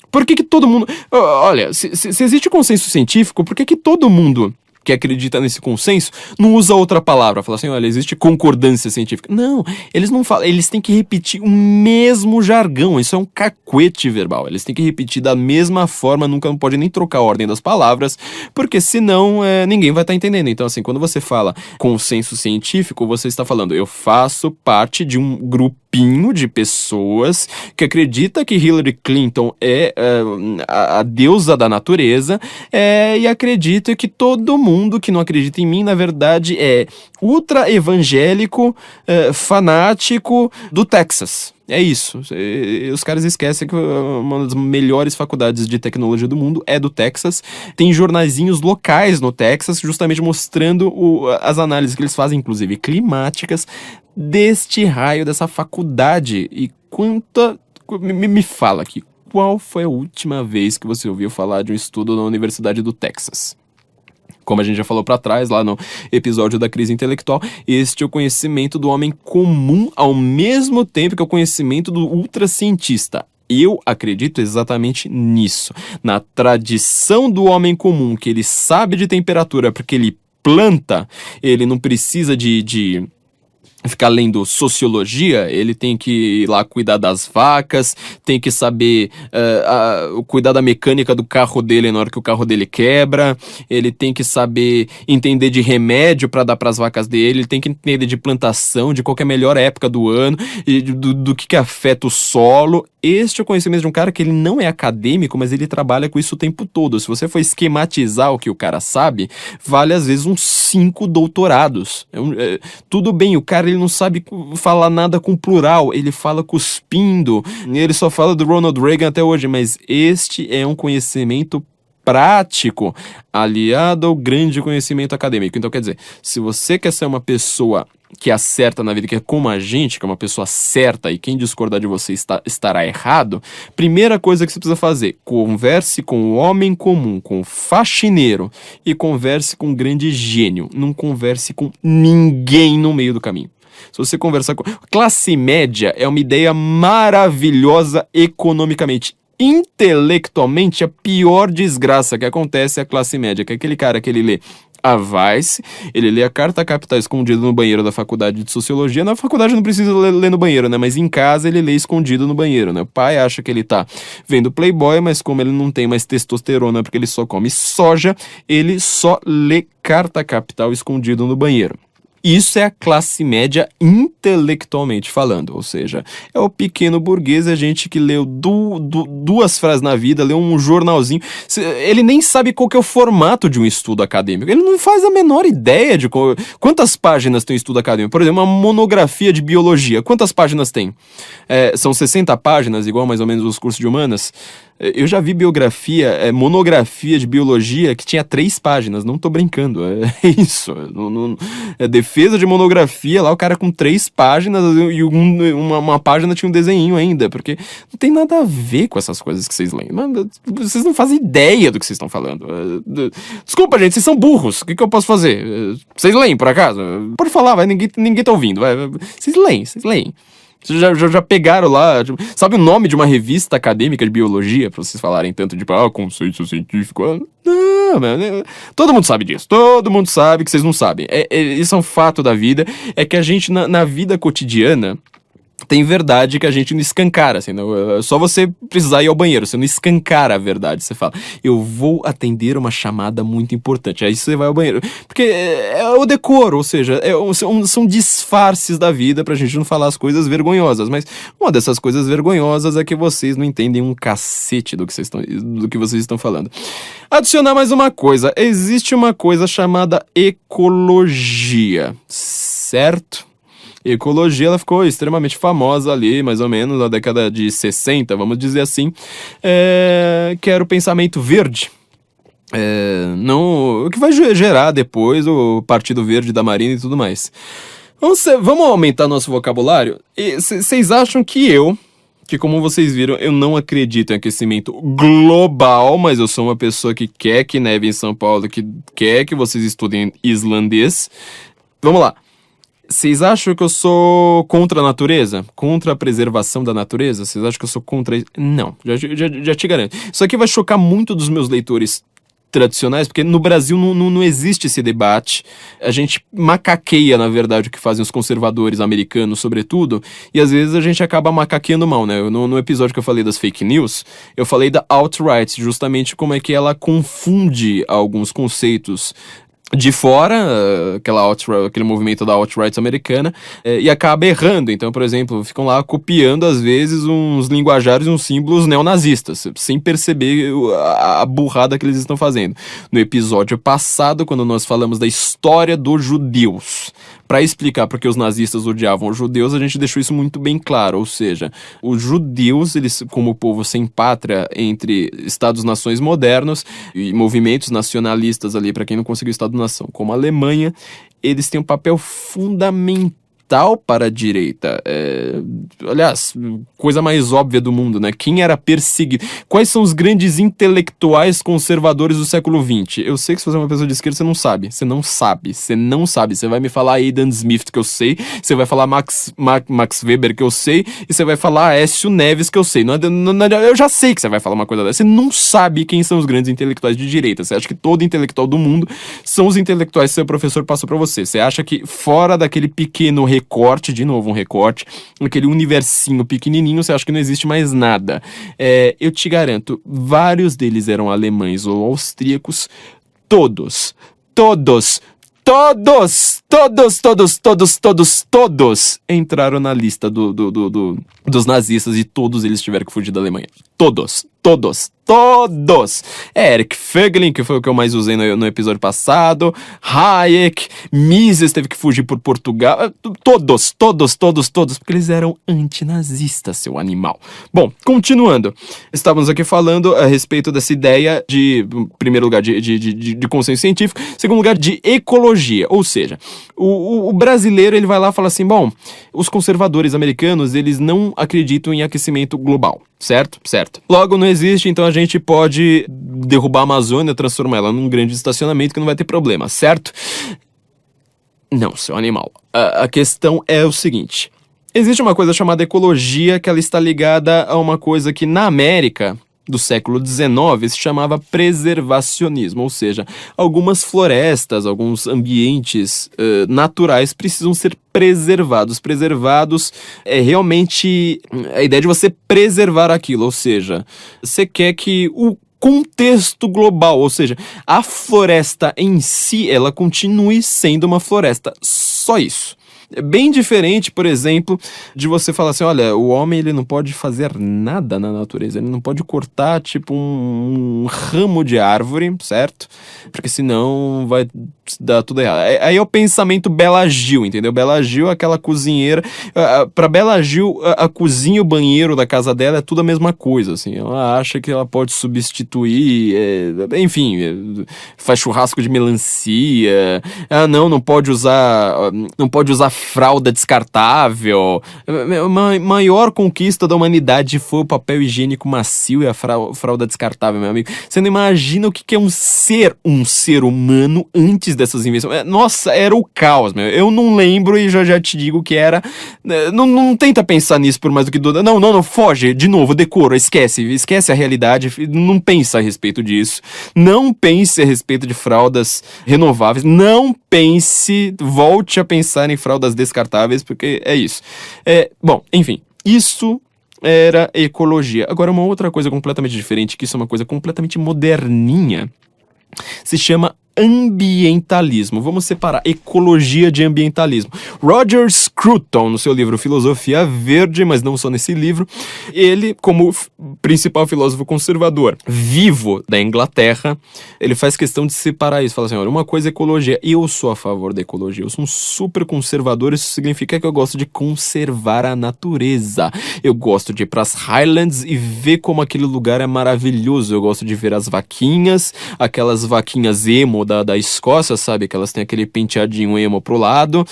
Por que todo mundo... Olha, se existe consenso científico, por que todo mundo que acredita nesse consenso não usa outra palavra? Fala assim, olha, existe concordância científica. Não, eles não falam, eles têm que repetir o mesmo jargão, isso é um cacuete verbal. Eles têm que repetir da mesma forma, nunca não pode nem trocar a ordem das palavras, porque senão ninguém vai estar entendendo. Então, assim, quando você fala consenso científico, você está falando, eu faço parte de um grupinho de pessoas que acredita que Hillary Clinton é a deusa da natureza e acredita que todo mundo que não acredita em mim, na verdade, é ultra evangélico, fanático do Texas. É isso. Os caras esquecem que uma das melhores faculdades de tecnologia do mundo é do Texas. Tem jornaizinhos locais no Texas, justamente mostrando as análises que eles fazem, inclusive climáticas, deste raio, dessa faculdade. E quanta... Me fala aqui, qual foi a última vez que você ouviu falar de um estudo na Universidade do Texas? Como a gente já falou para trás, lá no episódio da crise intelectual, este é o conhecimento do homem comum ao mesmo tempo que é o conhecimento do ultracientista. Eu acredito exatamente nisso, na tradição do homem comum, que ele sabe de temperatura porque ele planta, ele não precisa de ficar lendo sociologia, ele tem que ir lá cuidar das vacas, tem que saber cuidar da mecânica do carro dele na hora que o carro dele quebra, ele tem que saber entender de remédio para dar para as vacas dele, ele tem que entender de plantação, de qual que é a melhor época do ano, e do que afeta o solo. Este é o conhecimento de um cara que ele não é acadêmico, mas ele trabalha com isso o tempo todo. Se você for esquematizar o que o cara sabe, vale às vezes uns 5 doutorados. Tudo bem, o cara ele não sabe falar nada com plural, ele fala cuspindo, ele só fala do Ronald Reagan até hoje, mas este é um conhecimento prático aliado ao grande conhecimento acadêmico. Então, quer dizer, se você quer ser uma pessoa que acerta na vida, que é como a gente, que é uma pessoa certa e quem discordar de você estará errado, primeira coisa que você precisa fazer, converse com o homem comum, com o faxineiro e converse com um grande gênio. Não converse com ninguém no meio do caminho. Se você conversar com... Classe média é uma ideia maravilhosa economicamente. Intelectualmente, a pior desgraça que acontece é a classe média, que é aquele cara que ele lê a Vice, ele lê a Carta Capital escondido no banheiro da faculdade de Sociologia. Na faculdade não precisa ler no banheiro, né? Mas em casa ele lê escondido no banheiro, né? O pai acha que ele tá vendo Playboy, mas como ele não tem mais testosterona porque ele só come soja, ele só lê Carta Capital escondido no banheiro. Isso é a classe média intelectualmente falando, ou seja, é o pequeno burguês, a gente que leu duas frases na vida, leu um jornalzinho, ele nem sabe qual que é o formato de um estudo acadêmico, ele não faz a menor ideia de quantas páginas tem um estudo acadêmico. Por exemplo, uma monografia de biologia, quantas páginas tem? São 60 páginas, igual mais ou menos os cursos de humanas. Eu já vi monografia de biologia que tinha 3 páginas, não tô brincando, é isso. Defesa de monografia, lá o cara com 3 páginas e uma página tinha um desenhinho ainda, porque não tem nada a ver com essas coisas que vocês leem. Vocês não fazem ideia do que vocês estão falando. Desculpa, gente, vocês são burros, o que eu posso fazer? Vocês leem, por acaso? Pode falar, vai, ninguém tá ouvindo, vai. Vocês leem. Vocês já pegaram lá, tipo, sabe o nome de uma revista acadêmica de biologia, pra vocês falarem tanto de, conceito científico? Não, mano, todo mundo sabe disso, todo mundo sabe que vocês não sabem. Isso é um fato da vida, é que a gente, na vida cotidiana, tem verdade que a gente não escancara, assim, não, é só você precisar ir ao banheiro, você não escancara a verdade, você fala, eu vou atender uma chamada muito importante, aí você vai ao banheiro, porque é o decoro, ou seja, são disfarces da vida pra gente não falar as coisas vergonhosas, mas uma dessas coisas vergonhosas é que vocês não entendem um cacete do que vocês estão falando. Adicionar mais uma coisa, existe uma coisa chamada ecologia, certo? Ecologia, ela ficou extremamente famosa ali, mais ou menos, na década de 60, vamos dizer assim, que era o pensamento verde. O que vai gerar depois o Partido Verde da Marina e tudo mais. Vamos aumentar nosso vocabulário? Vocês acham que que, como vocês viram, eu não acredito em aquecimento global, mas eu sou uma pessoa que quer que neve em São Paulo, que quer que vocês estudem islandês. Vamos lá. Vocês acham que eu sou contra a natureza? Contra a preservação da natureza? Vocês acham que eu sou contra isso? Não, já te garanto. Isso aqui vai chocar muito dos meus leitores tradicionais, porque no Brasil não existe esse debate. A gente macaqueia, na verdade, o que fazem os conservadores americanos, sobretudo, e às vezes a gente acaba macaqueando mal, né? No episódio que eu falei das fake news, eu falei da alt-right, justamente como é que ela confunde alguns conceitos de fora, aquele movimento da alt-right americana, e acaba errando. Então, por exemplo, ficam lá copiando, às vezes, uns linguajares e uns símbolos neonazistas, sem perceber a burrada que eles estão fazendo. No episódio passado, quando nós falamos da história dos judeus, para explicar porque os nazistas odiavam os judeus, a gente deixou isso muito bem claro, ou seja, os judeus, eles, como povo sem pátria entre Estados-nações modernos e movimentos nacionalistas ali, para quem não conseguiu Estado-nação, como a Alemanha, eles têm um papel fundamental para a direita. Aliás, coisa mais óbvia do mundo, né? Quem era perseguido? Quais são os grandes intelectuais conservadores do século XX? Eu sei que se você é uma pessoa de esquerda, você não sabe. Você não sabe. Você não sabe. Você vai me falar Adam Smith, que eu sei. Você vai falar Max Weber, que eu sei. E você vai falar Aécio Neves, que eu sei. Eu já sei que você vai falar uma coisa dessa. Você não sabe quem são os grandes intelectuais de direita. Você acha que todo intelectual do mundo são os intelectuais que seu professor passou pra você. Você acha que fora daquele pequeno recorte, de novo um recorte, aquele universinho pequenininho, você acha que não existe mais nada. Eu te garanto, vários deles eram alemães ou austríacos, todos entraram na lista dos nazistas e todos eles tiveram que fugir da Alemanha. Todos. Erich Fögling, que foi o que eu mais usei no episódio passado, Hayek, Mises teve que fugir por Portugal, todos, porque eles eram antinazistas, seu animal. Bom, continuando, estávamos aqui falando a respeito dessa ideia de, em primeiro lugar, de consenso científico, em segundo lugar, de ecologia, ou seja, o brasileiro, ele vai lá e fala assim, bom, os conservadores americanos, eles não acreditam em aquecimento global, certo? Logo, não existe, então a gente pode derrubar a Amazônia, transformar ela num grande estacionamento que não vai ter problema, certo? Não, seu animal. A questão é o seguinte. Existe uma coisa chamada ecologia, que ela está ligada a uma coisa que na América do século XIX se chamava preservacionismo, ou seja, algumas florestas, alguns ambientes naturais precisam ser preservados. Preservados é realmente a ideia de você preservar aquilo, ou seja, você quer que o contexto global, ou seja, a floresta em si, ela continue sendo uma floresta, só isso. É bem diferente, por exemplo, de você falar assim, olha, o homem ele não pode fazer nada na natureza, ele não pode cortar, tipo, um ramo de árvore, certo? Porque senão vai dar tudo errado. Aí é o pensamento Bela Gil, entendeu? Bela Gil é aquela cozinheira, pra Bela Gil, a cozinha e o banheiro da casa dela é tudo a mesma coisa, assim, ela acha que ela pode substituir, enfim, faz churrasco de melancia, não pode usar fralda descartável. A maior conquista da humanidade foi o papel higiênico macio e a fralda descartável, meu amigo. Você não imagina o que é um ser humano antes dessas invenções. Nossa, era o caos, meu. Eu não lembro e já te digo que era... Não tenta pensar nisso por mais do que... Não, foge. De novo, decora, esquece a realidade. Não pensa a respeito disso. Não pense a respeito de fraldas renováveis. Não pense, volte a pensar em fraldas descartáveis, porque é isso. Bom, enfim, isso era ecologia. Agora, uma outra coisa completamente diferente, que isso é uma coisa completamente moderninha, se chama ambientalismo. Vamos separar ecologia de ambientalismo. Roger Scruton, no seu livro Filosofia Verde, mas não só nesse livro, ele, como principal filósofo conservador vivo da Inglaterra, ele faz questão de separar isso. Fala assim, olha, uma coisa é ecologia. Eu sou a favor da ecologia. Eu sou um super conservador. Isso significa que eu gosto de conservar a natureza. Eu gosto de ir para as Highlands e ver como aquele lugar é maravilhoso. Eu gosto de ver as vaquinhas, aquelas vaquinhas emo emo da Escócia, sabe? Que elas têm aquele penteadinho emo pro lado.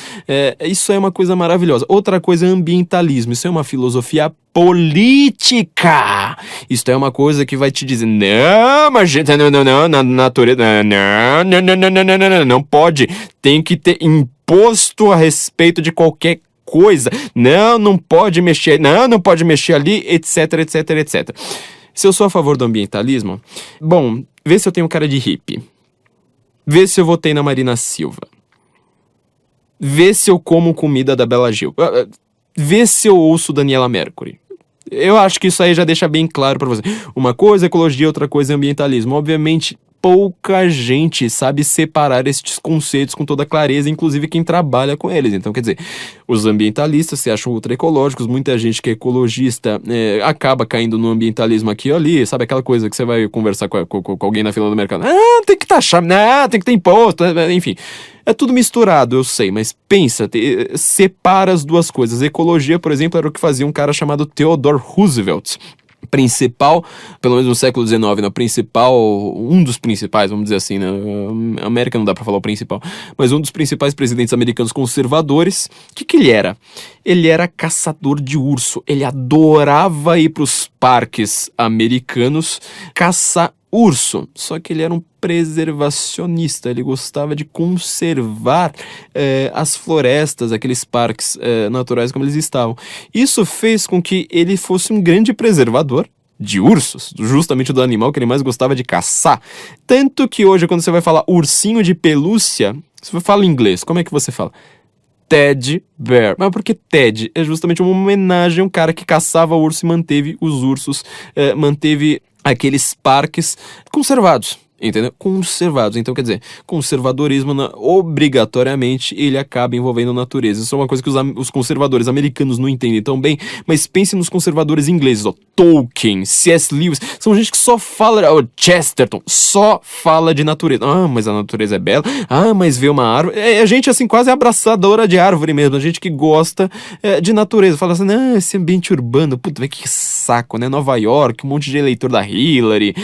Isso é uma coisa maravilhosa. Outra coisa é ambientalismo. Isso é uma filosofia política. Isto é uma coisa que vai te dizer, não, mas gente, não, na natureza, não pode. Tem que ter imposto a respeito de qualquer coisa. Não pode mexer, não pode mexer ali, etc, etc, etc. Se eu sou a favor do ambientalismo, bom, vê se eu tenho cara de hippie. Vê se eu votei na Marina Silva. Vê se eu como comida da Bela Gil. Vê se eu ouço Daniela Mercury. Eu acho que isso aí já deixa bem claro pra você. Uma coisa é ecologia, outra coisa é ambientalismo. Obviamente, pouca gente sabe separar estes conceitos com toda clareza, inclusive quem trabalha com eles. Então, quer dizer, os ambientalistas se acham ultra-ecológicos, muita gente que é ecologista acaba caindo no ambientalismo aqui ou ali, sabe aquela coisa que você vai conversar com alguém na fila do mercado, tem que taxar, tem que ter imposto, enfim. É tudo misturado, eu sei, mas pensa, separa as duas coisas. Ecologia, por exemplo, era o que fazia um cara chamado Theodore Roosevelt, principal, pelo menos no século XIX, um dos principais, vamos dizer assim, né? América não dá pra falar o principal, mas um dos principais presidentes americanos conservadores. O que ele era? Ele era caçador de urso, ele adorava ir pros parques americanos caçar urso, só que ele era um preservacionista, ele gostava de conservar as florestas, aqueles parques naturais como eles estavam. Isso fez com que ele fosse um grande preservador de ursos, justamente do animal que ele mais gostava de caçar. Tanto que hoje, quando você vai falar ursinho de pelúcia, você fala em inglês, como é que você fala? Teddy Bear. Mas por que Ted? É justamente uma homenagem a um cara que caçava urso e manteve os ursos, manteve aqueles parques conservados. Entendeu? Conservados. Então, quer dizer, conservadorismo, obrigatoriamente, ele acaba envolvendo a natureza. Isso é uma coisa que os conservadores americanos não entendem tão bem, mas pense nos conservadores ingleses, ó. Tolkien, C.S. Lewis, são gente que só fala, Chesterton, só fala de natureza. Mas a natureza é bela. Mas vê uma árvore. É gente, assim, quase abraçadora de árvore mesmo. A gente que gosta de natureza. Fala assim, esse ambiente urbano, puta, que saco, né? Nova York, um monte de eleitor da Hillary.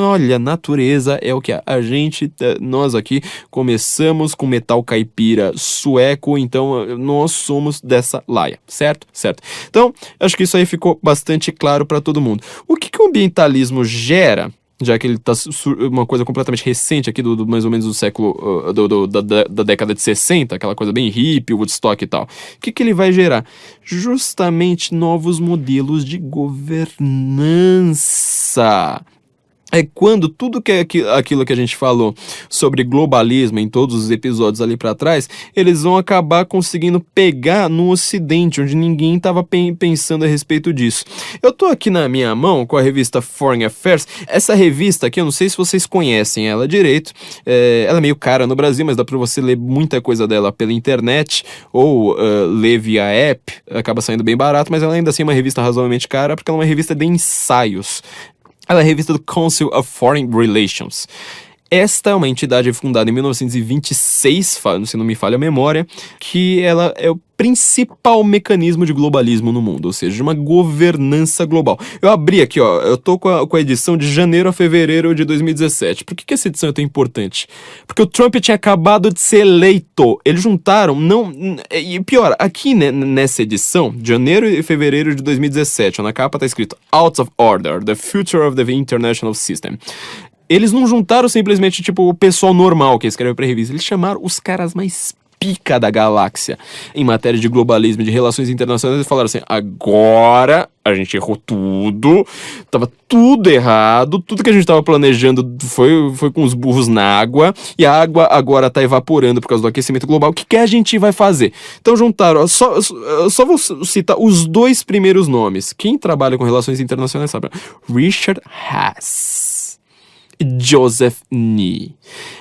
Olha, a natureza é o que é. A gente, nós aqui, começamos com metal caipira sueco, então nós somos dessa laia, certo? Certo. Então, acho que isso aí ficou bastante claro para todo mundo. O que o ambientalismo gera, já que ele tá uma coisa completamente recente aqui do mais ou menos do século, da década de 60, aquela coisa bem hippie, Woodstock e tal. O que ele vai gerar? Justamente novos modelos de governança. É quando tudo que é aquilo que a gente falou sobre globalismo em todos os episódios ali pra trás, eles vão acabar conseguindo pegar no Ocidente, onde ninguém estava pensando a respeito disso. Eu tô aqui na minha mão com a revista Foreign Affairs. Essa revista aqui, eu não sei se vocês conhecem ela direito, ela é meio cara no Brasil, mas dá pra você ler muita coisa dela pela internet, ou ler via app, acaba saindo bem barato, mas ela ainda assim é uma revista razoavelmente cara, porque ela é uma revista de ensaios. Ela é a revista do Council of Foreign Relations. Esta é uma entidade fundada em 1926, se não me falha a memória, que ela é o principal mecanismo de globalismo no mundo, ou seja, de uma governança global. Eu abri aqui, ó, eu tô com a edição de janeiro a fevereiro de 2017. Por que essa edição é tão importante? Porque o Trump tinha acabado de ser eleito. Eles juntaram, e pior, aqui né, nessa edição, de janeiro e fevereiro de 2017, na capa tá escrito Out of Order, The Future of the International System. Eles não juntaram simplesmente, tipo, o pessoal normal que escreve pra revista. Eles chamaram os caras mais pica da galáxia em matéria de globalismo e de relações internacionais. E falaram assim, agora a gente errou tudo, tava tudo errado, tudo que a gente tava planejando foi com os burros na água, e a água agora tá evaporando por causa do aquecimento global. O que a gente vai fazer? Então juntaram, só vou citar os dois primeiros nomes. Quem trabalha com relações internacionais sabe, Richard Haass, Joseph Nye.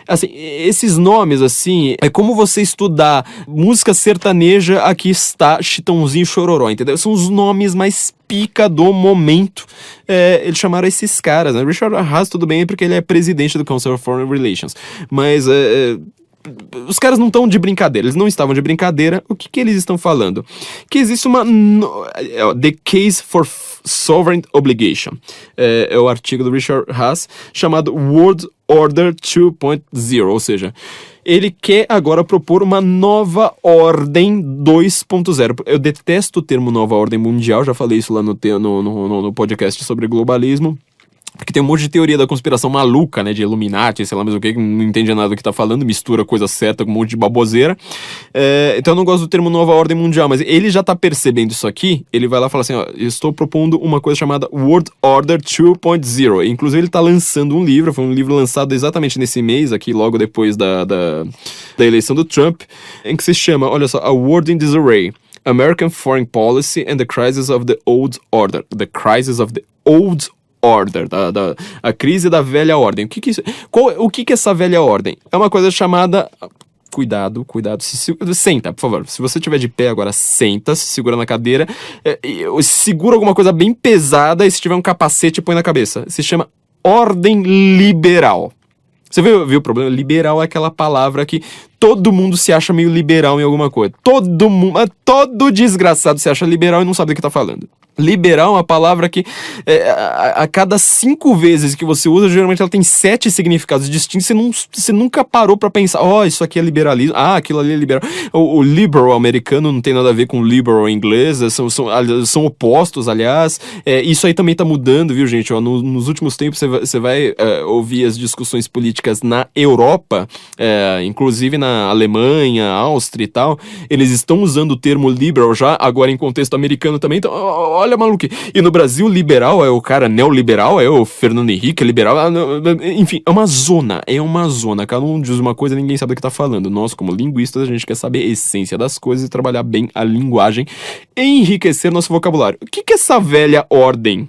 Assim, esses nomes, assim, é como você estudar música sertaneja, aqui está Chitãozinho e Chororó, entendeu? São os nomes mais pica do momento. Eles chamaram esses caras, né? Richard Haass, tudo bem, porque ele é presidente do Council of Foreign Relations, mas os caras não estão de brincadeira, eles não estavam de brincadeira. O que eles estão falando? Que existe uma... The Case for Sovereign Obligation. É o artigo do Richard Haas, chamado World Order 2.0, ou seja, ele quer agora propor uma nova ordem 2.0. Eu detesto o termo nova ordem mundial, já falei isso lá no podcast sobre globalismo. Porque tem um monte de teoria da conspiração maluca, né? De Illuminati, sei lá mais o que não entende nada do que tá falando, mistura coisa certa com um monte de baboseira. Então eu não gosto do termo nova ordem mundial, mas ele já tá percebendo isso aqui, ele vai lá e fala assim, ó, eu estou propondo uma coisa chamada World Order 2.0. Inclusive ele tá lançando um livro, foi um livro lançado exatamente nesse mês, aqui logo depois da eleição do Trump, em que se chama, olha só, A World in Disarray, American Foreign Policy and the Crisis of the Old Order. The Crisis of the Old Order, a crise da velha ordem. O que é essa velha ordem? É uma coisa chamada... Cuidado, senta, por favor. Se você estiver de pé agora, senta, se segura na cadeira, segura alguma coisa bem pesada e se tiver um capacete, põe na cabeça. Se chama ordem liberal. Você viu o problema? Liberal é aquela palavra que todo mundo se acha meio liberal em alguma coisa. Todo desgraçado se acha liberal e não sabe do que tá falando. Liberal é uma palavra que a cada 5 vezes que você usa, geralmente ela tem 7 significados distintos. Você nunca parou pra pensar, isso aqui é liberalismo, aquilo ali é liberal. O liberal americano não tem nada a ver com liberal inglês, são opostos, aliás. Isso aí também tá mudando, viu, gente? Nos últimos tempos você vai ouvir as discussões políticas na Europa, inclusive na Alemanha, Áustria e tal. Eles estão usando o termo liberal já, agora em contexto americano também. Então, olha, maluco. E no Brasil, liberal é o cara neoliberal, é o Fernando Henrique, liberal. Enfim, é uma zona. Cada um diz uma coisa, ninguém sabe do que tá falando. Nós, como linguistas, a gente quer saber a essência das coisas e trabalhar bem a linguagem e enriquecer nosso vocabulário. O que é essa velha ordem?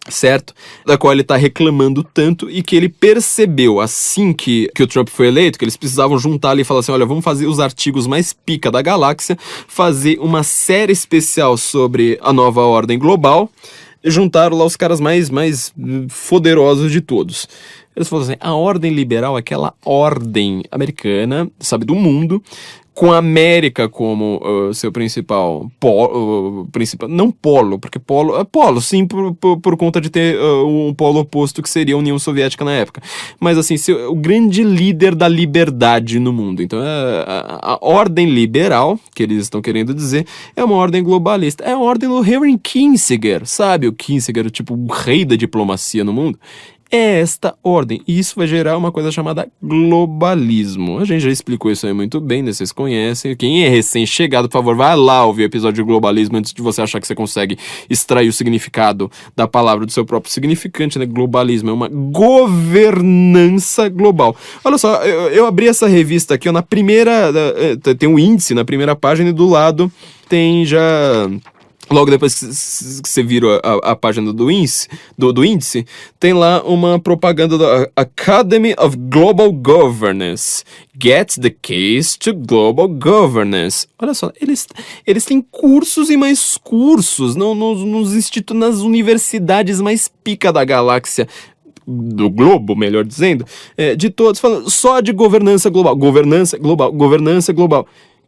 Certo? Da qual ele tá reclamando tanto e que ele percebeu assim que o Trump foi eleito, que eles precisavam juntar ali e falar assim, olha, vamos fazer os artigos mais pica da galáxia, fazer uma série especial sobre a nova ordem global, e juntaram lá os caras mais poderosos de todos. Eles falaram assim, a ordem liberal é aquela ordem americana, sabe, do mundo, com a América como seu principal polo, não polo, porque polo sim, por conta de ter um polo oposto que seria a União Soviética na época, mas assim, o grande líder da liberdade no mundo. Então a ordem liberal, que eles estão querendo dizer, é uma ordem globalista, é a ordem do Henry Kissinger, sabe, o Kissinger, tipo o rei da diplomacia no mundo. É esta ordem, e isso vai gerar uma coisa chamada globalismo. A gente já explicou isso aí muito bem, né? Vocês conhecem. Quem é recém-chegado, por favor, vai lá ouvir o episódio de globalismo antes de você achar que você consegue extrair o significado da palavra do seu próprio significante, né? Globalismo é uma governança global. Olha só, eu abri essa revista aqui, ó, na primeira... tem um índice na primeira página e do lado tem já... Logo depois que você vira a página do índice, tem lá uma propaganda da Academy of Global Governance. Get the case to global governance. Olha só, eles têm cursos e mais cursos nas universidades mais pica da galáxia. Do globo, melhor dizendo, de todos, falando só de governança global.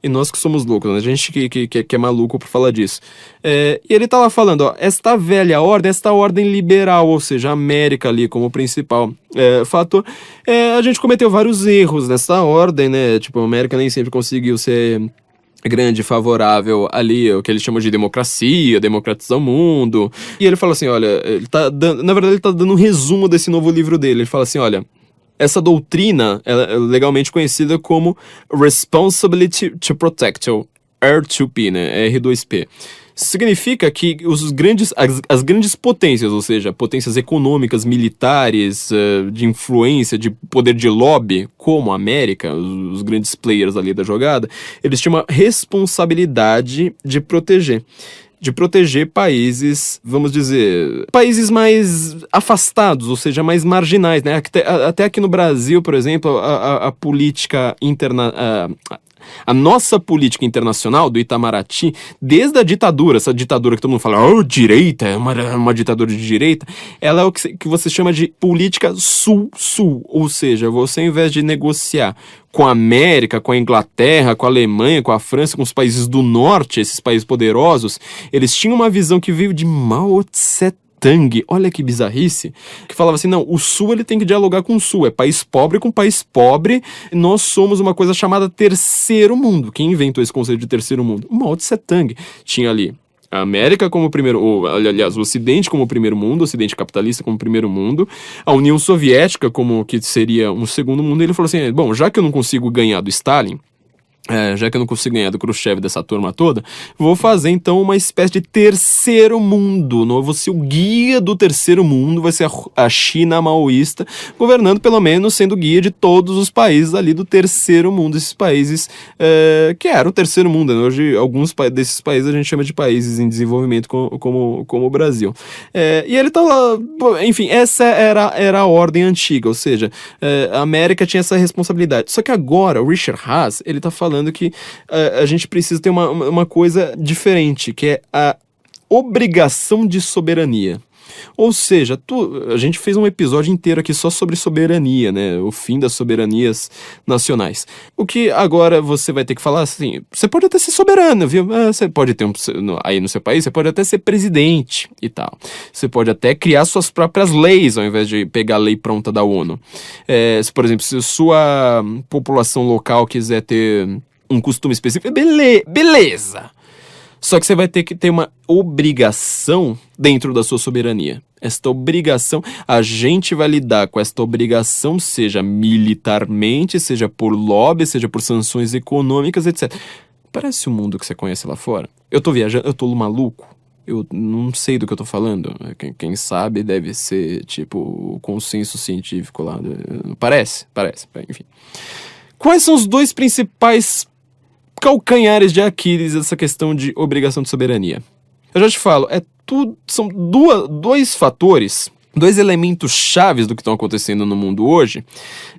E nós que somos loucos, né? A gente que é maluco por falar disso. E ele tá lá falando, ó, esta velha ordem, esta ordem liberal, ou seja, a América ali como principal fator. A gente cometeu vários erros nessa ordem, né? Tipo, a América nem sempre conseguiu ser grande, favorável ali, o que eles chamam de democracia, democratizar o mundo. E ele fala assim, olha, na verdade ele tá dando um resumo desse novo livro dele. Ele fala assim, olha, essa doutrina é legalmente conhecida como Responsibility to Protect, ou R2P, né? R2P. Significa que as grandes potências, ou seja, potências econômicas, militares, de influência, de poder de lobby, como a América, os grandes players ali da jogada, eles tinham uma responsabilidade de proteger países, vamos dizer, países mais afastados, ou seja, mais marginais, né? Até aqui no Brasil, por exemplo, a política a nossa política internacional do Itamaraty, desde a ditadura, essa ditadura que todo mundo fala, direita, é uma ditadura de direita, ela é o que você chama de política sul-sul, ou seja, você ao invés de negociar com a América, com a Inglaterra, com a Alemanha, com a França, com os países do norte, esses países poderosos, eles tinham uma visão que veio de Mao Tse-tung, olha que bizarrice, que falava assim, não, o Sul ele tem que dialogar com o Sul, é país pobre com país pobre, nós somos uma coisa chamada terceiro mundo. Quem inventou esse conceito de terceiro mundo? Mao Tse-tung. Tinha ali a América como primeiro, ou, aliás, o Ocidente como primeiro mundo, o Ocidente capitalista como primeiro mundo, a União Soviética como que seria um segundo mundo, e ele falou assim, bom, já que eu não consigo ganhar do Stalin, já que eu não consigo ganhar do Khrushchev, dessa turma toda, vou fazer então uma espécie de terceiro mundo. Não vou ser o guia do terceiro mundo, vai ser a China maoísta, governando pelo menos, sendo guia de todos os países ali do terceiro mundo, esses países que era o terceiro mundo, né? Hoje alguns desses países a gente chama de países em desenvolvimento como o Brasil. E ele tá lá, enfim, essa era a ordem antiga, ou seja, a América tinha essa responsabilidade. Só que agora o Richard Haas, ele tá falando que a gente precisa ter uma coisa diferente, que é a obrigação de soberania. Ou seja, a gente fez um episódio inteiro aqui só sobre soberania, né? O fim das soberanias nacionais. O que agora você vai ter que falar assim, você pode até ser soberano, viu? Você pode ter aí no seu país, você pode até ser presidente e tal. Você pode até criar suas próprias leis, ao invés de pegar a lei pronta da ONU. Se, por exemplo, se sua população local quiser ter um costume específico, beleza! Só que você vai ter que ter uma obrigação dentro da sua soberania. Esta obrigação, a gente vai lidar com esta obrigação, seja militarmente, seja por lobby, seja por sanções econômicas, etc. Parece o mundo que você conhece lá fora. Eu tô viajando, eu tô maluco. Eu não sei do que eu tô falando. Quem sabe deve ser, tipo, o consenso científico lá. Parece, enfim. Quais são os dois principais calcanhares de Aquiles essa questão de obrigação de soberania? Eu já te falo, são dois fatores, dois elementos chaves do que estão acontecendo no mundo hoje,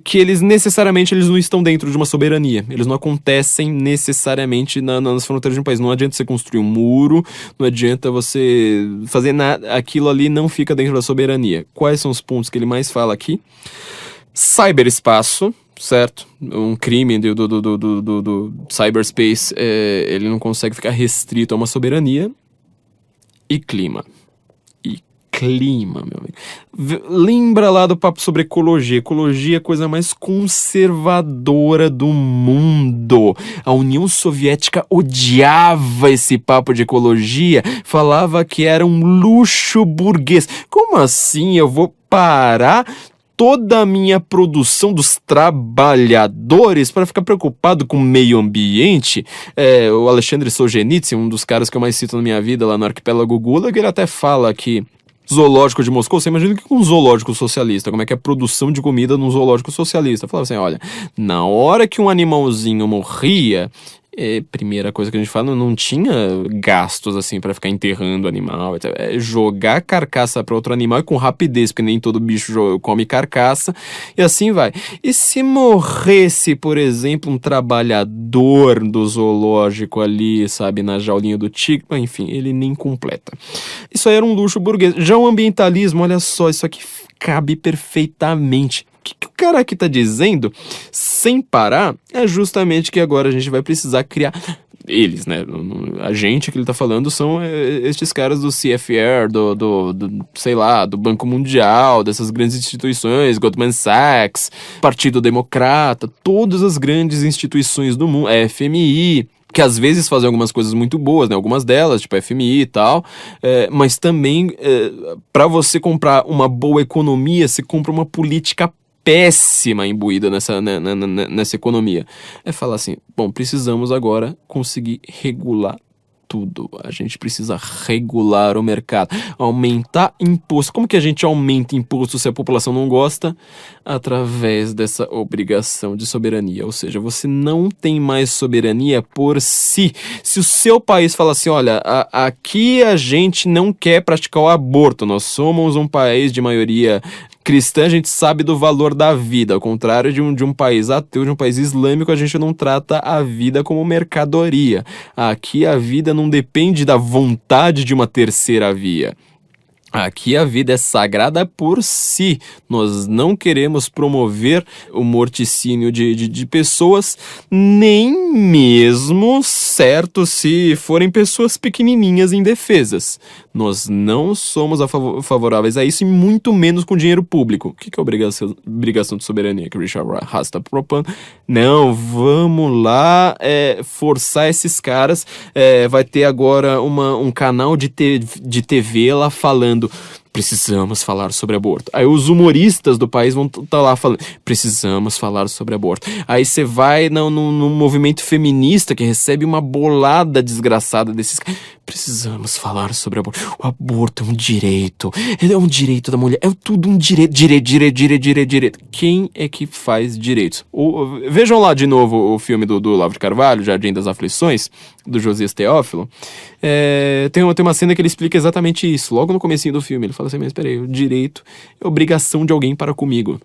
que eles necessariamente não estão dentro de uma soberania. Eles não acontecem necessariamente nas fronteiras de um país. Não adianta você construir um muro, não adianta você fazer nada, aquilo ali não fica dentro da soberania. Quais são os pontos que ele mais fala aqui? Cyberespaço, certo? Um crime do cyberspace, ele não consegue ficar restrito a uma soberania. E clima. Meu amigo. Lembra lá do papo sobre ecologia. Ecologia é a coisa mais conservadora do mundo. A União Soviética odiava esse papo de ecologia, falava que era um luxo burguês. Como assim eu vou parar toda a minha produção dos trabalhadores para ficar preocupado com o meio ambiente? O Alexandre Solzhenitsyn, um dos caras que eu mais cito na minha vida lá no Arquipélago Gulag, ele até fala que zoológico de Moscou, você imagina que com um zoológico socialista, como é que é a produção de comida num zoológico socialista? Falava assim, olha, na hora que um animalzinho morria, primeira coisa que a gente fala, não tinha gastos assim pra ficar enterrando o animal, jogar carcaça pra outro animal e com rapidez, porque nem todo bicho come carcaça, e assim vai. E se morresse, por exemplo, um trabalhador do zoológico ali, sabe, na jaulinha do tigre, enfim, ele nem completa. Isso aí era um luxo burguês. Já o ambientalismo, olha só, isso aqui cabe perfeitamente. O que o cara aqui tá dizendo, sem parar, é justamente que agora a gente vai precisar criar... Eles, né? A gente que ele tá falando são estes caras do CFR, sei lá, do Banco Mundial, dessas grandes instituições, Goldman Sachs, Partido Democrata, todas as grandes instituições do mundo, a FMI, que às vezes fazem algumas coisas muito boas, né? Algumas delas, tipo a FMI e tal, mas também, para você comprar uma boa economia, você compra uma política péssima imbuída nessa economia. Falar assim, bom, precisamos agora conseguir regular tudo. A gente precisa regular o mercado, aumentar imposto. Como que a gente aumenta imposto se a população não gosta? Através dessa obrigação de soberania. Ou seja, você não tem mais soberania por si. Se o seu país fala assim, olha, aqui a gente não quer praticar o aborto, nós somos um país de maioria cristã, a gente sabe do valor da vida. Ao contrário de um país ateu, de um país islâmico, a gente não trata a vida como mercadoria. Aqui a vida não depende da vontade de uma terceira via. Aqui a vida é sagrada por si. Nós não queremos promover o morticínio de pessoas, nem mesmo, certo, se forem pessoas pequenininhas e indefesas. Nós não somos favoráveis a isso, e muito menos com dinheiro público. O que é obrigação de soberania que o Richard Haas está propondo? Não, vamos lá forçar esses caras. Vai ter agora um canal de TV lá falando: precisamos falar sobre aborto. Aí os humoristas do país vão estar lá falando: precisamos falar sobre aborto. Aí você vai no movimento feminista, que recebe uma bolada desgraçada desses caras: precisamos falar sobre aborto. O aborto é um direito. É um direito da mulher. É tudo um direito. Direito. Quem é que faz direitos? Vejam lá de novo o filme do Olavo de Carvalho, Jardim das Aflições, do Josias Teófilo. Tem uma cena que ele explica exatamente isso. Logo no comecinho do filme, ele fala assim: mas peraí, o direito é obrigação de alguém para comigo.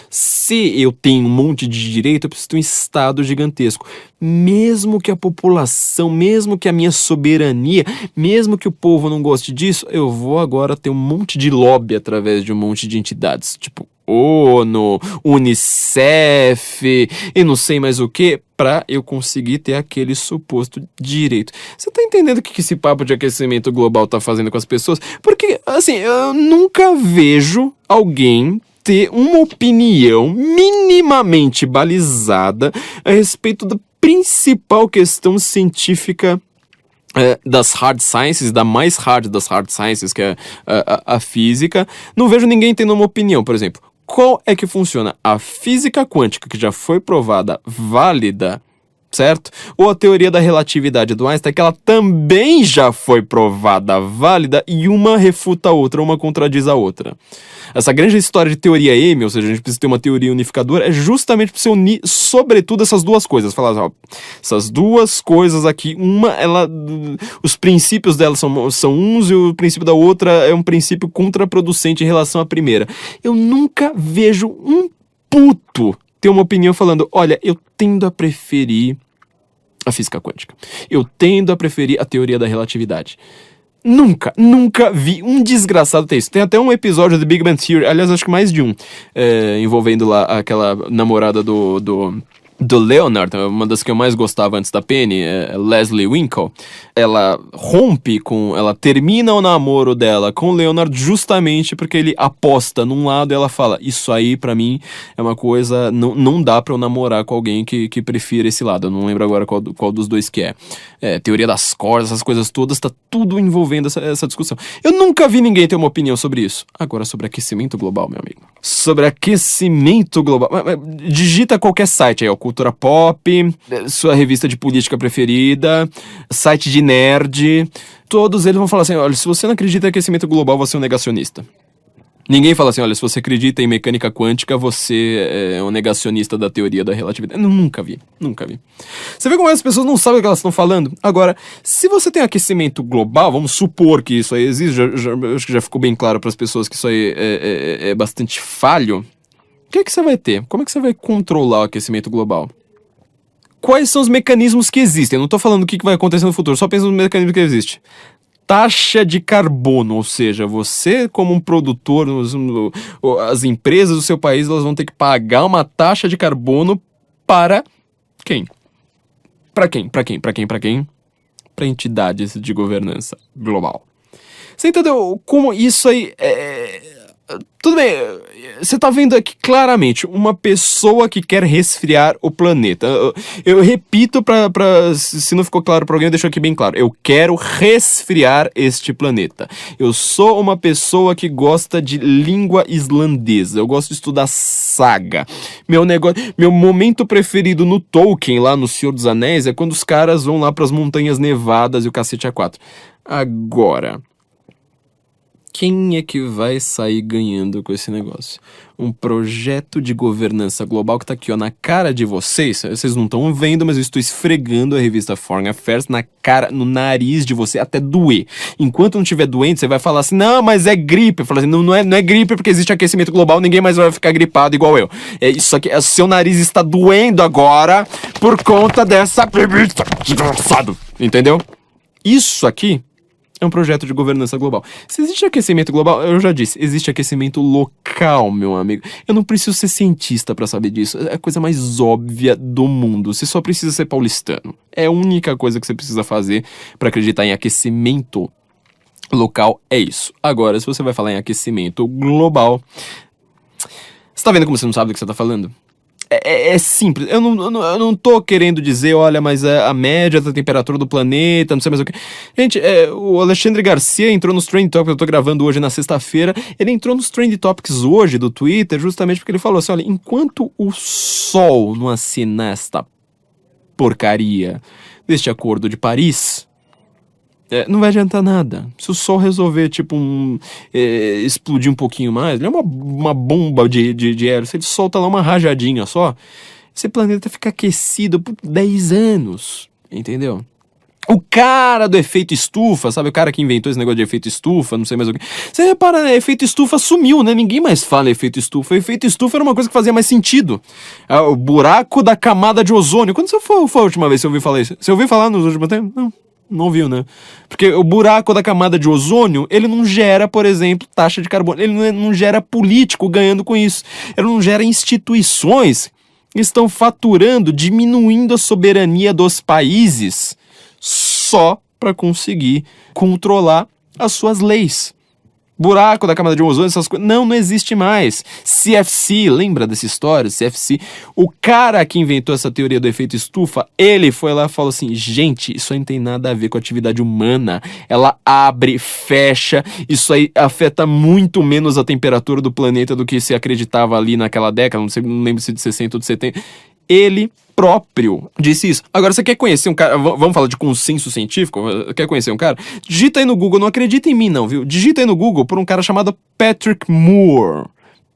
Se eu tenho um monte de direito, eu preciso de um Estado gigantesco. Mesmo que a população, mesmo que a minha soberania, mesmo que o povo não goste disso, eu vou agora ter um monte de lobby através de um monte de entidades, tipo ONU, Unicef e não sei mais o que, pra eu conseguir ter aquele suposto direito. Você tá entendendo o que esse papo de aquecimento global tá fazendo com as pessoas? Porque, assim, eu nunca vejo alguém ter uma opinião minimamente balizada a respeito da principal questão científica das hard sciences, da mais hard das hard sciences, que é a física. Não vejo ninguém tendo uma opinião. Por exemplo, qual é que funciona? A física quântica, que já foi provada válida, certo? Ou a teoria da relatividade do Einstein, que ela também já foi provada válida, e uma refuta a outra, uma contradiz a outra. Essa grande história de teoria M, ou seja, a gente precisa ter uma teoria unificadora, é justamente para você unir, sobretudo, essas duas coisas. Falar assim, ó, essas duas coisas aqui, os princípios dela são uns, e o princípio da outra é um princípio contraproducente em relação à primeira. Eu nunca vejo um puto ter uma opinião falando: olha, eu tendo a preferir a física quântica. Eu tendo a preferir a teoria da relatividade. Nunca vi um desgraçado ter isso. Tem até um episódio do Big Bang Theory, aliás, acho que mais de um, envolvendo lá aquela namorada do Leonard, uma das que eu mais gostava antes da Penny, Leslie Winkle. Ela termina o namoro dela com o Leonard justamente porque ele aposta num lado, e ela fala: isso aí pra mim é uma coisa, não dá pra eu namorar com alguém que prefira esse lado. Eu não lembro agora qual dos dois que é. Teoria das cordas, essas coisas todas, tá tudo envolvendo essa discussão. Eu nunca vi ninguém ter uma opinião sobre isso. Agora, sobre aquecimento global, meu amigo. Sobre aquecimento global, digita qualquer site aí, ó, Cultura Pop, sua revista de política preferida, site de nerd, todos eles vão falar assim: olha, se você não acredita em aquecimento global, você é um negacionista. Ninguém fala assim: olha, se você acredita em mecânica quântica, você é um negacionista da teoria da relatividade. Nunca vi. Você vê como as pessoas não sabem o que elas estão falando? Agora, se você tem aquecimento global, vamos supor que isso aí existe, acho que já ficou bem claro para as pessoas que isso aí é bastante falho. O que é que você vai ter? Como é que você vai controlar o aquecimento global? Quais são os mecanismos que existem? Eu não tô falando o que vai acontecer no futuro, só pensa no mecanismo que existe. Taxa de carbono, ou seja, você como um produtor, as empresas do seu país, elas vão ter que pagar uma taxa de carbono para quem? Para quem? Para entidades de governança global. Você entendeu como isso aí tudo bem, você tá vendo aqui claramente uma pessoa que quer resfriar o planeta. Eu repito se não ficou claro pra alguém, eu deixo aqui bem claro. Eu quero resfriar este planeta. Eu sou uma pessoa que gosta de língua islandesa. Eu gosto de estudar saga. Meu momento preferido no Tolkien, lá no Senhor dos Anéis, é quando os caras vão lá pras Montanhas Nevadas e o cacete A4. Agora, quem é que vai sair ganhando com esse negócio? Um projeto de governança global que tá aqui, ó, na cara de vocês. Vocês não estão vendo, mas eu estou esfregando a revista Foreign Affairs na cara, no nariz de você, até doer. Enquanto não estiver doente, você vai falar assim: não, mas é gripe. Eu falo assim: não é gripe porque existe aquecimento global, ninguém mais vai ficar gripado igual eu. Isso aqui, seu nariz está doendo agora por conta dessa revista. Desgraçado. Entendeu? Isso aqui é um projeto de governança global. Se existe aquecimento global, eu já disse, existe aquecimento local, meu amigo. Eu não preciso ser cientista pra saber disso. É a coisa mais óbvia do mundo. Você só precisa ser paulistano. É a única coisa que você precisa fazer pra acreditar em aquecimento local, é isso. Agora, se você vai falar em aquecimento global, você tá vendo como você não sabe do que você tá falando? É simples. Eu não tô querendo dizer, olha, mas a média da temperatura do planeta, não sei mais o que. Gente, o Alexandre Garcia entrou nos Trend Topics, eu tô gravando hoje na sexta-feira. Ele entrou nos Trend Topics hoje do Twitter, justamente porque ele falou assim: olha, enquanto o Sol não assinar esta porcaria deste Acordo de Paris, não vai adiantar nada. Se o Sol resolver, tipo, explodir um pouquinho mais, ele é uma bomba de hélio. Se ele solta lá uma rajadinha só, esse planeta fica aquecido por 10 anos. Entendeu? O cara do efeito estufa, sabe? O cara que inventou esse negócio de efeito estufa, não sei mais o que. Você repara, né? Efeito estufa sumiu, né? Ninguém mais fala efeito estufa. Efeito estufa era uma coisa que fazia mais sentido. O buraco da camada de ozônio. Quando foi a última vez que você ouviu falar isso? Você ouviu falar nos últimos tempos? Não ouviu, né? Porque o buraco da camada de ozônio, ele não gera, por exemplo, taxa de carbono. Ele não gera político ganhando com isso. Ele não gera instituições que estão faturando, diminuindo a soberania dos países só para conseguir controlar as suas leis. Buraco da camada de ozônio, essas coisas. Não existe mais. CFC, lembra dessa história? CFC. O cara que inventou essa teoria do efeito estufa, ele foi lá e falou assim: gente, isso aí não tem nada a ver com a atividade humana. Ela abre, fecha. Isso aí afeta muito menos a temperatura do planeta do que se acreditava ali naquela década. Não lembro se de 60 ou de 70. Ele próprio disse isso. Agora, você quer conhecer um cara... Vamos falar de consenso científico? Quer conhecer um cara? Digita aí no Google, não acredita em mim não, viu? Digita aí no Google por um cara chamado Patrick Moore.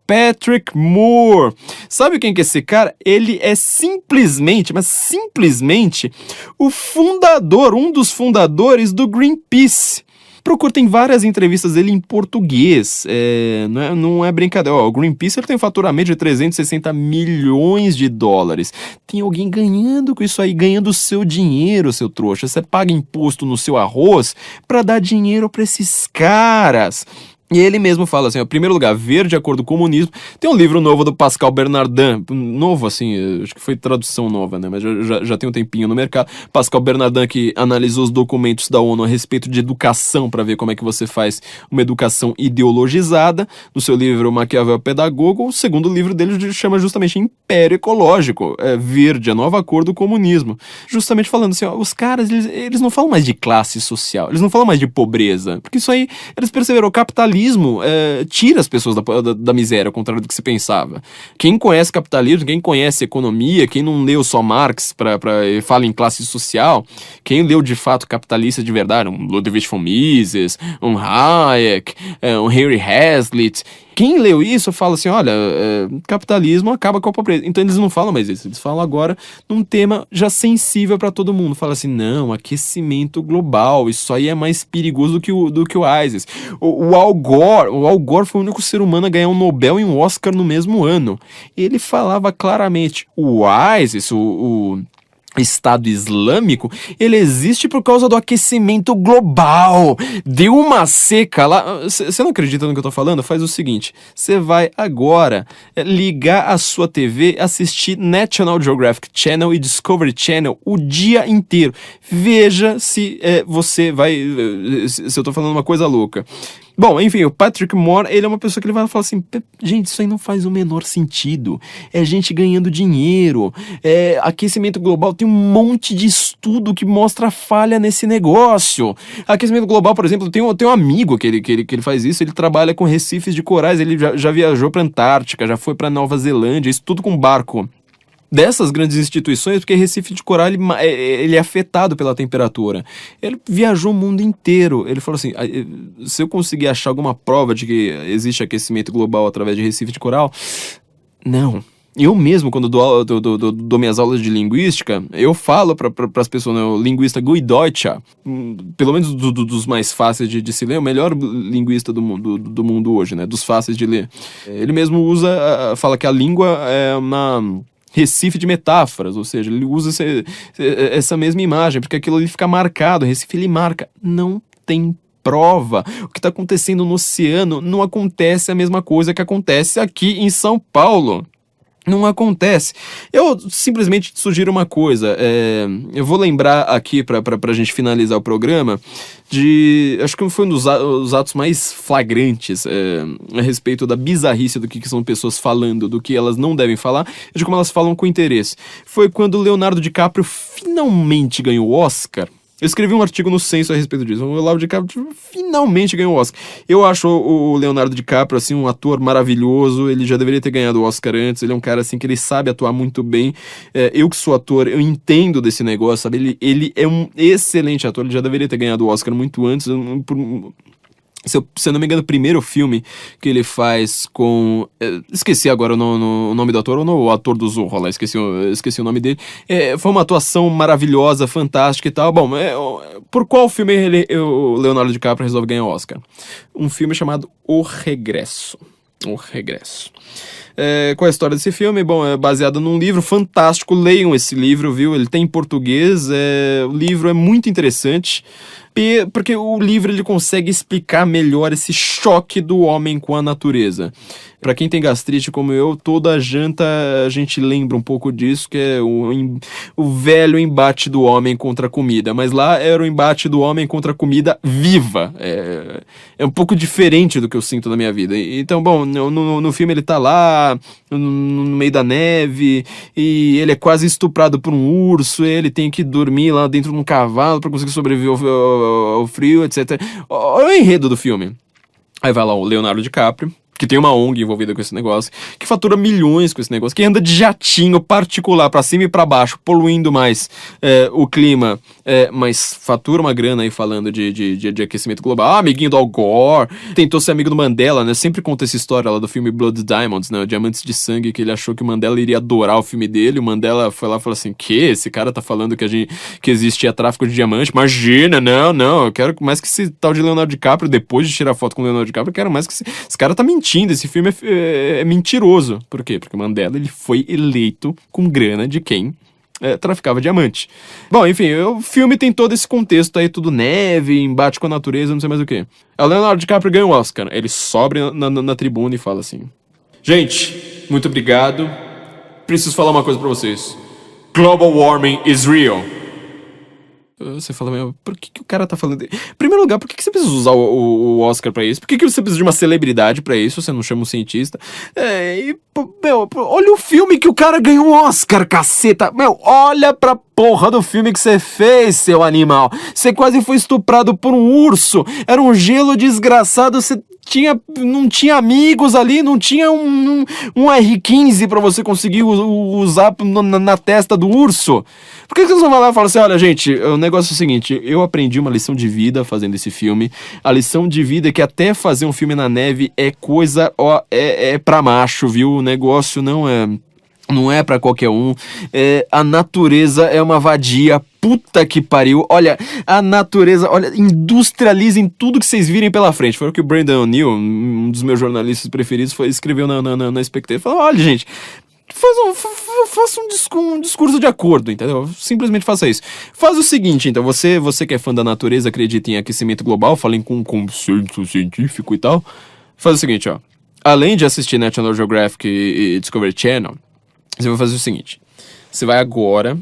Patrick Moore. Sabe quem que é esse cara? Ele é simplesmente, mas simplesmente, o fundador, um dos fundadores do Greenpeace. Procura, tem várias entrevistas dele em português, não é brincadeira. O Greenpeace ele tem um faturamento de 360 milhões de dólares. Tem alguém ganhando com isso aí, ganhando o seu dinheiro, seu trouxa. Você paga imposto no seu arroz pra dar dinheiro pra esses caras. E ele mesmo fala assim, em primeiro lugar, ver de acordo com o comunismo. Tem um livro novo do Pascal Bernardin, novo assim, acho que foi tradução nova, né, mas já tem um tempinho no mercado. Pascal Bernardin, que analisou os documentos da ONU a respeito de educação, para ver como é que você faz uma educação ideologizada. No seu livro Maquiavel Pedagogo, o segundo livro dele chama justamente Império Ecológico, verde, a nova cor do comunismo. Justamente falando assim, ó, os caras, eles não falam mais de classe social, eles não falam mais de pobreza, porque isso aí, eles perceberam, o capitalismo tira as pessoas da miséria, ao contrário do que se pensava. Quem conhece capitalismo, quem conhece economia, quem não leu só Marx fala em classe social, quem leu de fato capitalista de verdade, um Ludwig von Mises, um Hayek, um Henry Hazlitt, quem leu isso fala assim, olha, capitalismo acaba com a pobreza. Então eles não falam mais isso, eles falam agora num tema já sensível para todo mundo. Fala assim, não, aquecimento global, isso aí é mais perigoso do que o ISIS. O Al Gore foi o único ser humano a ganhar um Nobel e um Oscar no mesmo ano. Ele falava claramente, o ISIS, o Estado Islâmico, ele existe por causa do aquecimento global. Deu uma seca lá. Você não acredita no que eu tô falando? Faz o seguinte, você vai agora ligar a sua TV, assistir National Geographic Channel e Discovery Channel o dia inteiro. Veja se você vai... se eu tô falando uma coisa louca. Bom, enfim, o Patrick Moore, ele é uma pessoa que ele vai falar assim, gente, isso aí não faz o menor sentido, é gente ganhando dinheiro, aquecimento global, tem um monte de estudo que mostra falha nesse negócio. Aquecimento global, por exemplo, tem um amigo que ele faz isso, ele trabalha com recifes de corais, ele já viajou pra Antártica, já foi pra Nova Zelândia, isso tudo com barco. Dessas grandes instituições, porque Recife de Coral ele é afetado pela temperatura. Ele viajou o mundo inteiro. Ele falou assim, se eu conseguir achar alguma prova de que existe aquecimento global através de Recife de Coral, não. Eu mesmo, quando dou minhas aulas de linguística, eu falo para as pessoas, né, o linguista Guy Deutsche, pelo menos dos mais fáceis de se ler, o melhor linguista do mundo hoje, né, dos fáceis de ler. Ele mesmo fala que a língua é uma... Recife de metáforas, ou seja, ele usa essa mesma imagem, porque aquilo ali fica marcado, Recife ele marca, não tem prova. O que tá acontecendo no oceano não acontece a mesma coisa que acontece aqui em São Paulo. Não acontece. Eu simplesmente te sugiro uma coisa. Eu vou lembrar aqui, pra gente finalizar o programa, acho que foi um dos atos mais flagrantes a respeito da bizarrice do que são pessoas falando, do que elas não devem falar, e de como elas falam com interesse. Foi quando o Leonardo DiCaprio finalmente ganhou o Oscar. Eu escrevi um artigo no Censo a respeito disso. O Leonardo DiCaprio finalmente ganhou o Oscar. Eu acho o Leonardo DiCaprio, assim, um ator maravilhoso. Ele já deveria ter ganhado o Oscar antes. Ele é um cara, assim, que ele sabe atuar muito bem. Eu que sou ator, eu entendo desse negócio, sabe? Ele é um excelente ator. Ele já deveria ter ganhado o Oscar muito antes. Se eu não me engano, o primeiro filme que ele faz com... esqueci agora o nome do ator, ou o ator do Zorro lá, esqueci o nome dele. Foi uma atuação maravilhosa, fantástica e tal. Bom, por qual filme o Leonardo DiCaprio resolve ganhar o Oscar? Um filme chamado O Regresso. O Regresso. Qual é a história desse filme? Bom, é baseado num livro fantástico. Leiam esse livro, viu? Ele tem em português. O livro é muito interessante. Porque o livro ele consegue explicar melhor esse choque do homem com a natureza. Pra quem tem gastrite como eu, toda janta a gente lembra um pouco disso, que é o velho embate do homem contra a comida. Mas lá era o embate do homem contra a comida viva. É um pouco diferente do que eu sinto na minha vida. Então, bom, no filme ele tá lá, no meio da neve, e ele é quase estuprado por um urso, ele tem que dormir lá dentro de um cavalo pra conseguir sobreviver ao frio, etc. Olha o enredo do filme. Aí vai lá o Leonardo DiCaprio, que tem uma ONG envolvida com esse negócio, que fatura milhões com esse negócio, que anda de jatinho particular pra cima e pra baixo, poluindo mais o clima, mas fatura uma grana aí falando de aquecimento global. Amiguinho do Al Gore, tentou ser amigo do Mandela, né? Sempre conta essa história lá do filme Blood Diamonds, né? O Diamantes de Sangue, que ele achou que o Mandela iria adorar o filme dele. O Mandela foi lá e falou assim: esse cara tá falando que existia tráfico de diamante? Imagina, não, eu quero mais que esse tal de Leonardo DiCaprio, depois de tirar foto com o Leonardo DiCaprio, eu quero mais que esse cara tá mentindo. Esse filme é mentiroso. Por quê? Porque Mandela ele foi eleito com grana de quem traficava diamante. Bom, enfim, o filme tem todo esse contexto aí, tudo neve, embate com a natureza, não sei mais o que. O Leonardo DiCaprio ganha o Oscar. Ele sobe na tribuna e fala assim: gente, muito obrigado. Preciso falar uma coisa pra vocês. Global warming is real. Você fala, meu, por que o cara tá falando... Em primeiro lugar, por que você precisa usar o Oscar pra isso? Por que você precisa de uma celebridade pra isso? Você não chama um cientista? Olha o filme que o cara ganhou um Oscar, caceta! Meu, olha pra porra do filme que você fez, seu animal! Você quase foi estuprado por um urso! Era um gelo desgraçado, você... não tinha amigos ali, não tinha um R15 pra você conseguir usar na testa do urso. Por que você não vai lá e fala assim: olha, gente, o negócio é o seguinte, eu aprendi uma lição de vida fazendo esse filme. A lição de vida é que até fazer um filme na neve é coisa, é pra macho, viu? O negócio não é pra qualquer um. A natureza é uma vadia. Puta que pariu. Olha, a natureza, industrializem tudo que vocês virem pela frente. Foi o que o Brandon O'Neill, um dos meus jornalistas preferidos, escreveu na Spectator. Falou: olha, gente, faça um discurso de acordo, entendeu? Simplesmente faça isso. Faz o seguinte, então, você que é fã da natureza, acredita em aquecimento global, falem com consenso científico e tal. Faz o seguinte, ó. Além de assistir National Geographic e Discovery Channel, você vai fazer o seguinte: você vai agora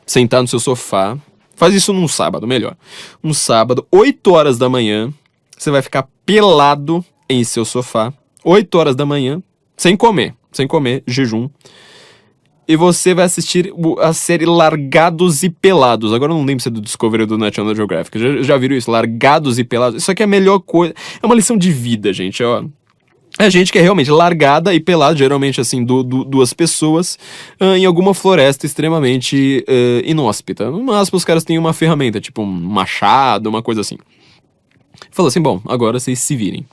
sentar no seu sofá, faz isso num sábado, melhor. Um sábado, 8 horas da manhã, você vai ficar pelado em seu sofá, 8 horas da manhã, sem comer, jejum. E você vai assistir a série Largados e Pelados. Agora eu não lembro se é do Discovery ou do National Geographic. Já viram isso? Largados e Pelados. Isso aqui é a melhor coisa. É uma lição de vida, gente, ó. É gente que é realmente largada e pelada, geralmente assim, duas pessoas, em alguma floresta extremamente inóspita. No máximo os caras têm uma ferramenta, tipo um machado, uma coisa assim. Falou assim: bom, agora vocês se virem.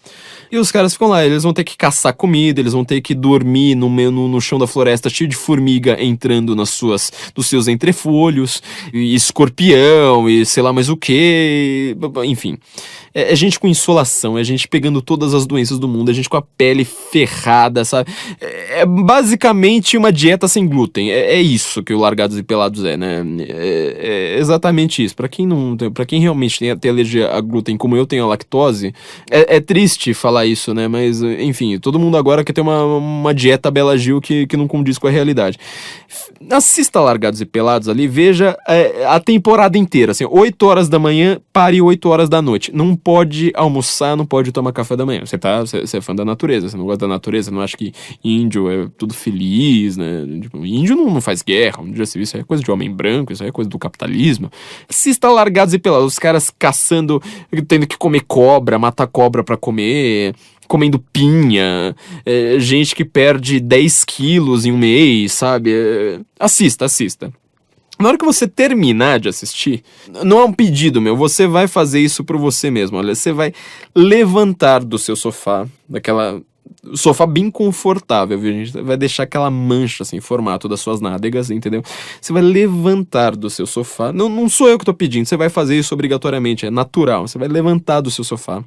E os caras ficam lá, eles vão ter que caçar comida, eles vão ter que dormir no chão da floresta cheio de formiga entrando nos seus entrefolhos, e escorpião, e sei lá mais o que, enfim. É gente com insolação, é gente pegando todas as doenças do mundo, é gente com a pele ferrada, sabe? É basicamente uma dieta sem glúten. É isso que o Largados e Pelados é, né? É exatamente isso. Pra quem realmente tem alergia a glúten, como eu tenho a lactose, é triste falar isso, né? Mas, enfim, todo mundo agora quer ter uma dieta Bela Gil que não condiz com a realidade. Assista Largados e Pelados ali, veja a temporada inteira, assim, 8 horas da manhã, pare 8 horas da noite. Não pode almoçar, não pode tomar café da manhã. Você é fã da natureza, você não gosta da natureza, não acha que índio é tudo feliz, né? Tipo, índio não faz guerra, isso é coisa de homem branco, isso é coisa do capitalismo. Assista Largados e Pelados, os caras caçando, tendo que comer cobra, matar cobra pra comer, comendo pinha, gente que perde 10 quilos em um mês, sabe? Assista. Na hora que você terminar de assistir, não é um pedido meu, você vai fazer isso por você mesmo. Olha, você vai levantar do seu sofá, daquela sofá bem confortável, viu, gente? Vai deixar aquela mancha, assim, em formato das suas nádegas, entendeu? Você vai levantar do seu sofá. Não sou eu que tô pedindo, você vai fazer isso obrigatoriamente, é natural. Você vai levantar do seu sofá.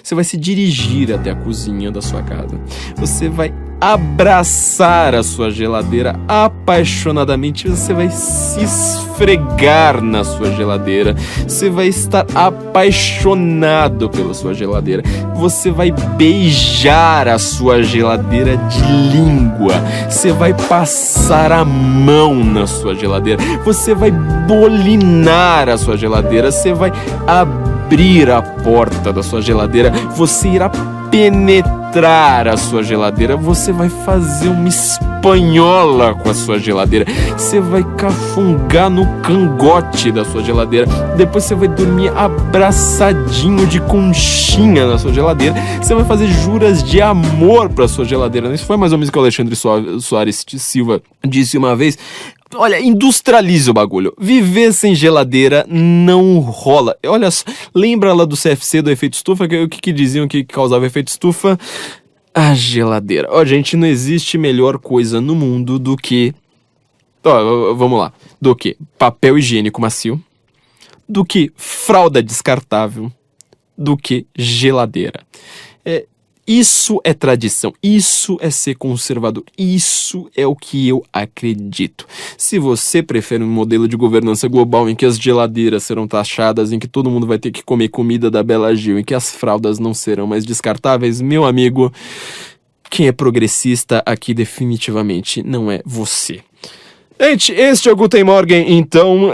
Você vai se dirigir até a cozinha da sua casa. Você vai abraçar a sua geladeira apaixonadamente. Você vai se esfregar na sua geladeira. Você vai estar apaixonado pela sua geladeira. Você vai beijar a sua geladeira de língua. Você vai passar a mão na sua geladeira. Você vai bolinar a sua geladeira. Você vai abrir a porta da sua geladeira. Você irá penetrar a sua geladeira. Você vai fazer uma espanhola com a sua geladeira. Você vai cafungar no cangote da sua geladeira. Depois você vai dormir abraçadinho de conchinha na sua geladeira. Você vai fazer juras de amor pra sua geladeira. Isso foi mais ou menos o que o Alexandre Soares Silva disse uma vez. Olha, industrialize o bagulho. Viver sem geladeira não rola. Olha só, lembra lá do CFC, do efeito estufa? O que diziam que causava efeito estufa? A geladeira. Ó, gente, não existe melhor coisa no mundo do que... vamos lá. Do que papel higiênico macio, do que fralda descartável, do que geladeira. Isso é tradição, isso é ser conservador, isso é o que eu acredito. Se você prefere um modelo de governança global em que as geladeiras serão taxadas, em que todo mundo vai ter que comer comida da Bela Gil, em que as fraldas não serão mais descartáveis, meu amigo, quem é progressista aqui definitivamente não é você. Gente, este é o Guten Morgen, então,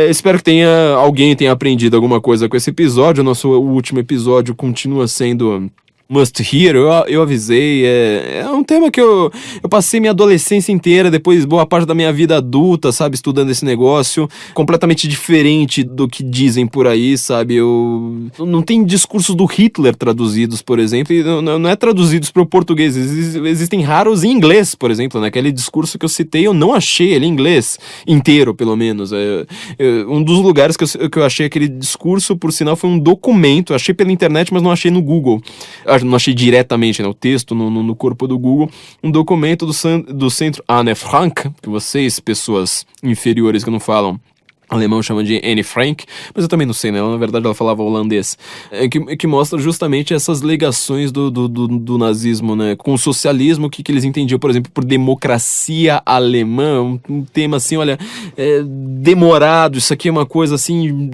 espero que alguém tenha aprendido alguma coisa com esse episódio. O último episódio continua sendo... Must Hear, eu avisei, é um tema que eu passei minha adolescência inteira, depois boa parte da minha vida adulta, sabe, estudando esse negócio, completamente diferente do que dizem por aí, sabe, não tem discursos do Hitler traduzidos, por exemplo, e não é traduzidos para o português, existem raros em inglês, por exemplo, né, aquele discurso que eu citei, eu não achei ele em inglês, inteiro, pelo menos, um dos lugares que eu achei aquele discurso, por sinal, foi um documento, eu achei pela internet, mas não achei no Google, não achei diretamente, né, o texto no corpo do Google, um documento do Centro Anne Frank, que vocês, pessoas inferiores que não falam alemão, chamam de Anne Frank, mas eu também não sei, né? Na verdade ela falava holandês. Que mostra justamente essas ligações do nazismo, né? Com o socialismo, o que eles entendiam, por exemplo, por democracia alemã, um tema assim, olha, demorado, isso aqui é uma coisa assim,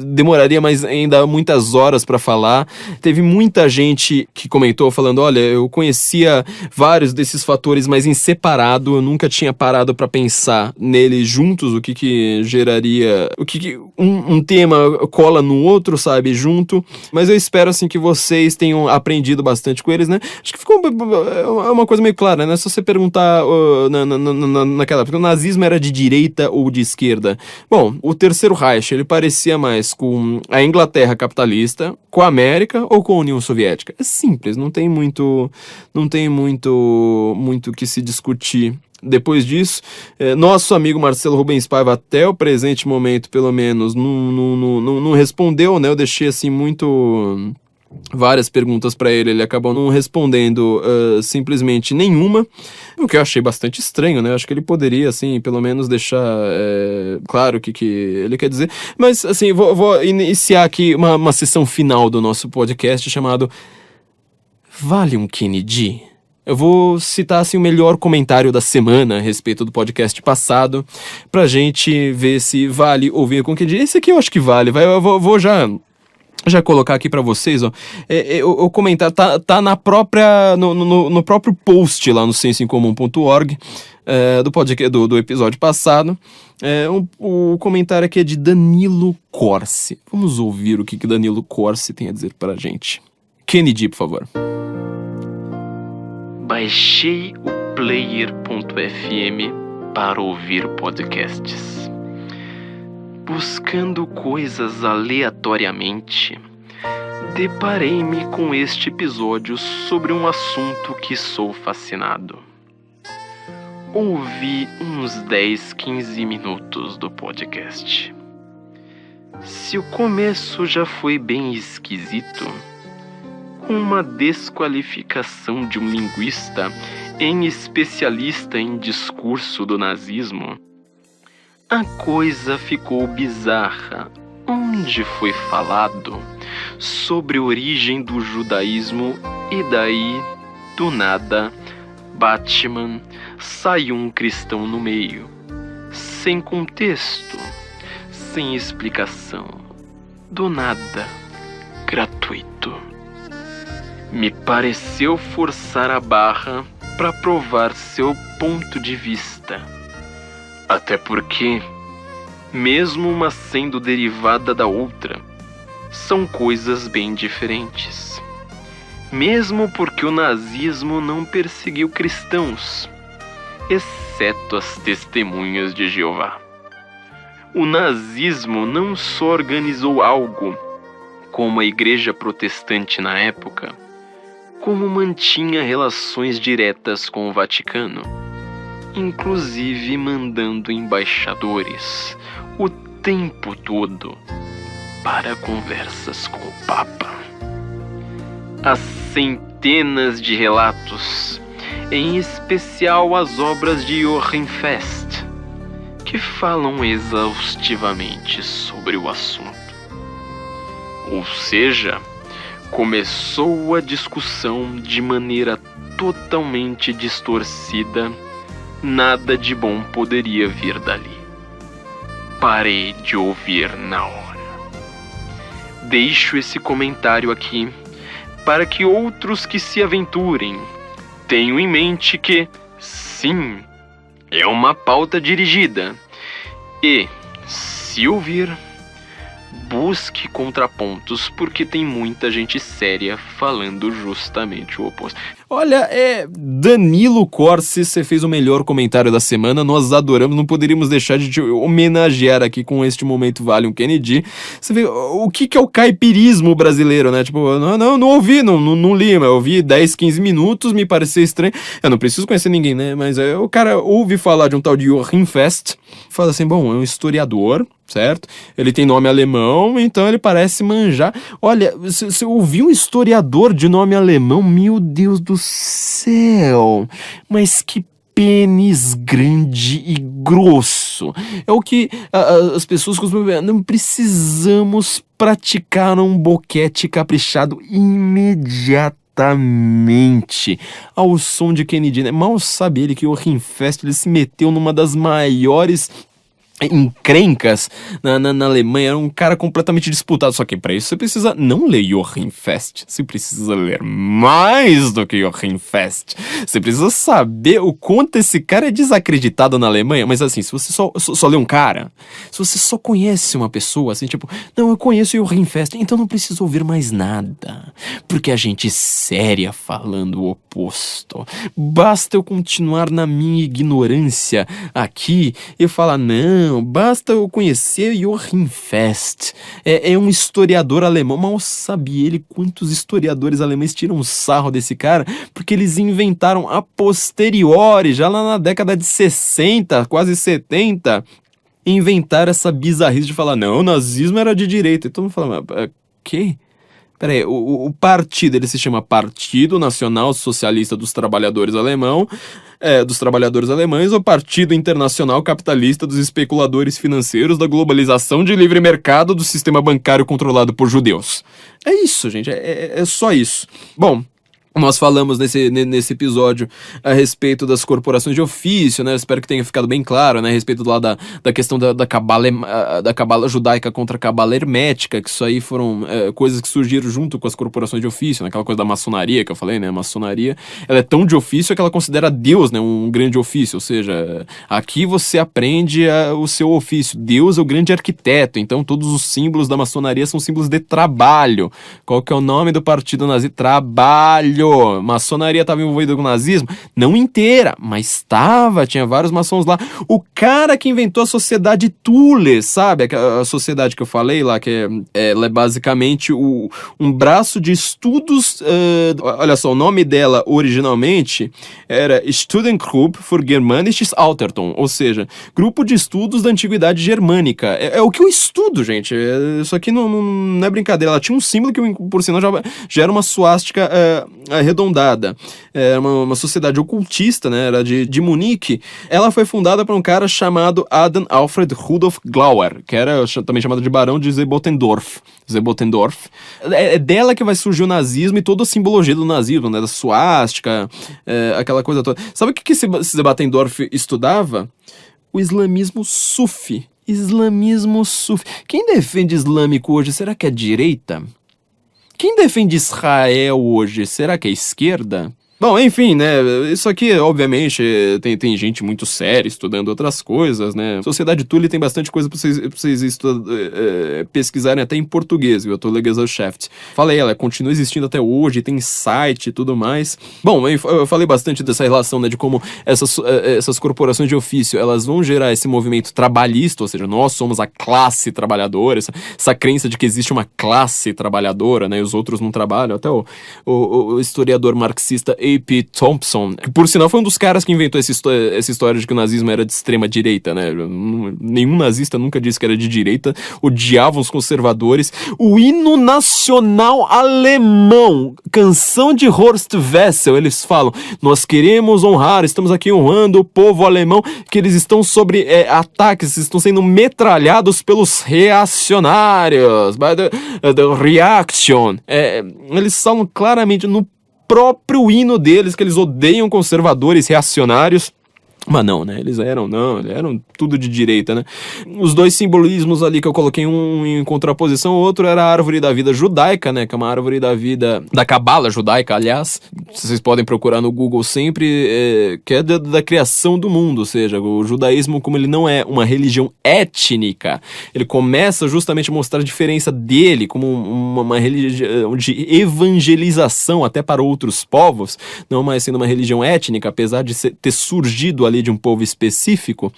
demoraria mais ainda muitas horas pra falar. Teve muita gente que comentou falando, olha, eu conhecia vários desses fatores, mas em separado, eu nunca tinha parado pra pensar neles juntos, o que geraria, um tema cola no outro, sabe, junto, mas eu espero, assim, que vocês tenham aprendido bastante com eles, né, acho que ficou uma coisa meio clara, né, se você perguntar naquela época, o nazismo era de direita ou de esquerda? Bom, o Terceiro Reich, ele parecia mais com a Inglaterra capitalista, com a América ou com a União Soviética? É simples, não tem muito que se discutir. Depois disso, nosso amigo Marcelo Rubens Paiva, até o presente momento, pelo menos, não respondeu, né? Eu deixei assim muito várias perguntas pra ele, ele acabou não respondendo simplesmente nenhuma, o que eu achei bastante estranho, né? Acho que ele poderia, assim, pelo menos deixar claro o que ele quer dizer. Mas, assim, vou iniciar aqui uma sessão final do nosso podcast chamado Vale um Kennedy? Eu vou citar, assim, o melhor comentário da semana a respeito do podcast passado, pra gente ver se vale ouvir com o Kennedy. Esse aqui eu acho que vale, eu vou já colocar aqui pra vocês, ó. O comentário tá na própria, no próprio post lá no sensoincomum.org do episódio passado. O comentário aqui é de Danilo Corsi. Vamos ouvir o que Danilo Corsi tem a dizer pra gente. Kennedy, por favor. Baixei o player.fm para ouvir podcasts. Buscando coisas aleatoriamente, deparei-me com este episódio sobre um assunto que sou fascinado. Ouvi uns 10, 15 minutos do podcast. Se o começo já foi bem esquisito, com uma desqualificação de um linguista em especialista em discurso do nazismo, a coisa ficou bizarra, onde foi falado sobre a origem do judaísmo e daí, do nada, Batman saiu um cristão no meio, sem contexto, sem explicação, do nada, gratuito. Me pareceu forçar a barra para provar seu ponto de vista. Até porque, mesmo uma sendo derivada da outra, são coisas bem diferentes. Mesmo porque o nazismo não perseguiu cristãos, exceto as testemunhas de Jeová. O nazismo não só organizou algo, como a igreja protestante na época, como mantinha relações diretas com o Vaticano, inclusive mandando embaixadores o tempo todo para conversas com o Papa. Há centenas de relatos, em especial as obras de Joachim Fest, que falam exaustivamente sobre o assunto. Ou seja, começou a discussão de maneira totalmente distorcida. Nada de bom poderia vir dali. Parei de ouvir na hora. Deixo esse comentário aqui para que outros que se aventurem tenham em mente que, sim, é uma pauta dirigida e, se ouvir, busque contrapontos, porque tem muita gente séria falando justamente o oposto. Olha, Danilo Corsi, você fez o melhor comentário da semana, nós adoramos, não poderíamos deixar de te homenagear aqui com este momento Vale um Kennedy. Você vê o que é o caipirismo brasileiro, né? Tipo, não ouvi, não li, mas eu ouvi 10, 15 minutos, me pareceu estranho. Eu não preciso conhecer ninguém, né? Mas o cara ouve falar de um tal de Joachim Fest, fala assim, bom, é um historiador, certo? Ele tem nome alemão, então ele parece manjar. Olha, se eu ouvi um historiador de nome alemão, meu Deus do céu, mas que pênis grande e grosso. É o que as pessoas costumam ver. Não precisamos praticar um boquete caprichado imediatamente ao som de Kennedy, né? Mal sabe ele que o Joachim Fest, ele se meteu numa das maiores encrencas na Alemanha, era um cara completamente disputado, só que pra isso você precisa não ler Joachim Fest, você precisa ler mais do que Joachim Fest, você precisa saber o quanto esse cara é desacreditado na Alemanha. Mas assim, se você só lê um cara, se você só conhece uma pessoa, assim, tipo, não, eu conheço Joachim Fest, então não preciso ouvir mais nada, porque a gente séria falando o oposto, basta eu continuar na minha ignorância aqui e falar, não, basta eu conhecer Joachim Fest. É um historiador alemão. Mal sabia ele quantos historiadores alemães tiram sarro desse cara, porque eles inventaram a posteriori, já lá na década de 60, quase 70, inventaram essa bizarrice de falar, não, o nazismo era de direita. Então eu falo, quê? Peraí, o partido, ele se chama Partido Nacional Socialista dos Trabalhadores Alemães ou Partido Internacional Capitalista dos Especuladores Financeiros da Globalização de Livre Mercado do Sistema Bancário Controlado por Judeus. É isso, gente, é só isso. Bom, nós falamos nesse episódio a respeito das corporações de ofício, né? Eu espero que tenha ficado bem claro, né? A respeito lá da questão da cabala judaica contra a cabala hermética, que isso aí foram coisas que surgiram junto com as corporações de ofício, né? Aquela coisa da maçonaria que eu falei, né? A maçonaria, ela é tão de ofício que ela considera Deus, né? Um grande ofício, ou seja, aqui você aprende o seu ofício. Deus é o grande arquiteto, então todos os símbolos da maçonaria são símbolos de trabalho. Qual que é o nome do partido nazi? Trabalho. Maçonaria estava envolvida com o nazismo? Não inteira, mas estava, tinha vários maçons lá. O cara que inventou a sociedade Thule, sabe? A sociedade que eu falei lá, que ela é basicamente um braço de estudos. Olha só, o nome dela originalmente era Studentgruppe für Germanisches Altertum, ou seja, grupo de estudos da antiguidade germânica. É o que eu estudo, gente. Isso aqui não é brincadeira. Ela tinha um símbolo que, por sinal, já era uma suástica arredondada. Era uma sociedade ocultista, né? Era de Munique. Ela foi fundada por um cara chamado Adam Alfred Rudolf Glauer, que era também chamado de Barão de Zebotendorf. É dela que vai surgir o nazismo e toda a simbologia do nazismo, né? Da suástica, aquela coisa toda. Sabe o que Zebotendorf estudava? O islamismo sufi. Islamismo sufi. Quem defende islâmico hoje, será que é a direita? Quem defende Israel hoje, será que é a esquerda? Bom, enfim, né, isso aqui, obviamente, tem gente muito séria estudando outras coisas, né, Sociedade Thule tem bastante coisa pra vocês pesquisarem até em português, viu, a Thule Gesellschaft. Falei, ela continua existindo até hoje, tem site e tudo mais. Bom, eu falei bastante dessa relação, né, de como essas corporações de ofício, elas vão gerar esse movimento trabalhista, ou seja, nós somos a classe trabalhadora, essa crença de que existe uma classe trabalhadora, né, e os outros não trabalham, até o historiador marxista A.P. Thompson, que por sinal foi um dos caras que inventou essa história de que o nazismo era de extrema direita, né? Nenhum nazista nunca disse que era de direita, odiavam os conservadores. O hino nacional alemão, canção de Horst Wessel, eles falam, nós queremos honrar, estamos aqui honrando o povo alemão, que eles estão sobre ataques, estão sendo metralhados pelos reacionários, by the reaction. Eles falam claramente no próprio hino deles que eles odeiam conservadores reacionários. Mas não, né? Eles eram tudo de direita, né? Os dois simbolismos ali que eu coloquei, um em contraposição, o outro era a árvore da vida judaica, né? Que é uma árvore da vida, da cabala judaica, aliás. Vocês podem procurar no Google sempre, que é da criação do mundo, ou seja, o judaísmo, como ele não é uma religião étnica, ele começa justamente a mostrar a diferença dele como uma religião de evangelização até para outros povos, não mais sendo uma religião étnica, apesar de ter surgido ali de um povo específico.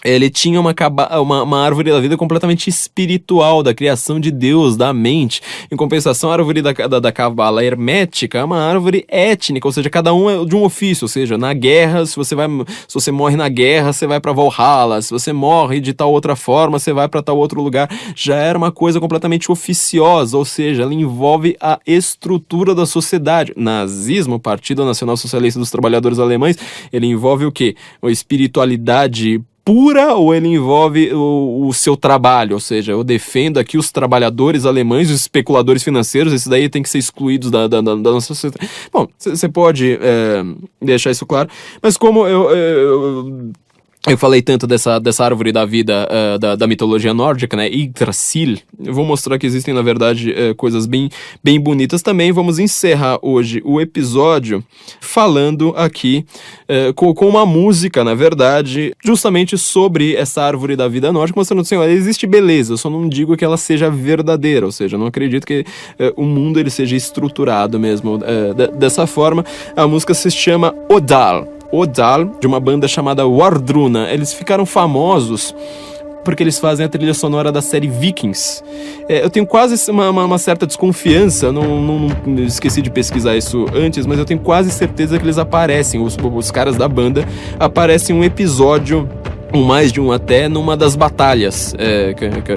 Ele tinha uma árvore da vida completamente espiritual, da criação de Deus, da mente. Em compensação, a árvore da cabala hermética é uma árvore étnica, ou seja, cada um é de um ofício, ou seja, na guerra, se você morre na guerra, você vai para Valhalla, se você morre de tal outra forma, você vai para tal outro lugar. Já era uma coisa completamente oficiosa, ou seja, ela envolve a estrutura da sociedade. Nazismo, Partido Nacional Socialista dos Trabalhadores Alemães, ele envolve o quê? A espiritualidade pura, ou ele envolve o seu trabalho, ou seja, eu defendo aqui os trabalhadores alemães, os especuladores financeiros, esses daí tem que ser excluídos da nossa sociedade. Bom, você pode deixar isso claro, mas como eu falei tanto dessa árvore da vida da mitologia nórdica, né, Yggdrasil, eu vou mostrar que existem, na verdade, coisas bem bonitas também. Vamos encerrar hoje o episódio falando aqui com uma música, na verdade, justamente sobre essa árvore da vida nórdica, mostrando assim, olha, existe beleza, eu só não digo que ela seja verdadeira, ou seja, eu não acredito que o mundo ele seja estruturado mesmo dessa forma. A música se chama Odal, de uma banda chamada Wardruna. Eles ficaram famosos porque eles fazem a trilha sonora da série Vikings. Eu tenho quase uma certa desconfiança, não esqueci de pesquisar isso antes, mas eu tenho quase certeza que eles aparecem, os caras da banda aparecem em um episódio mais de um até, numa das batalhas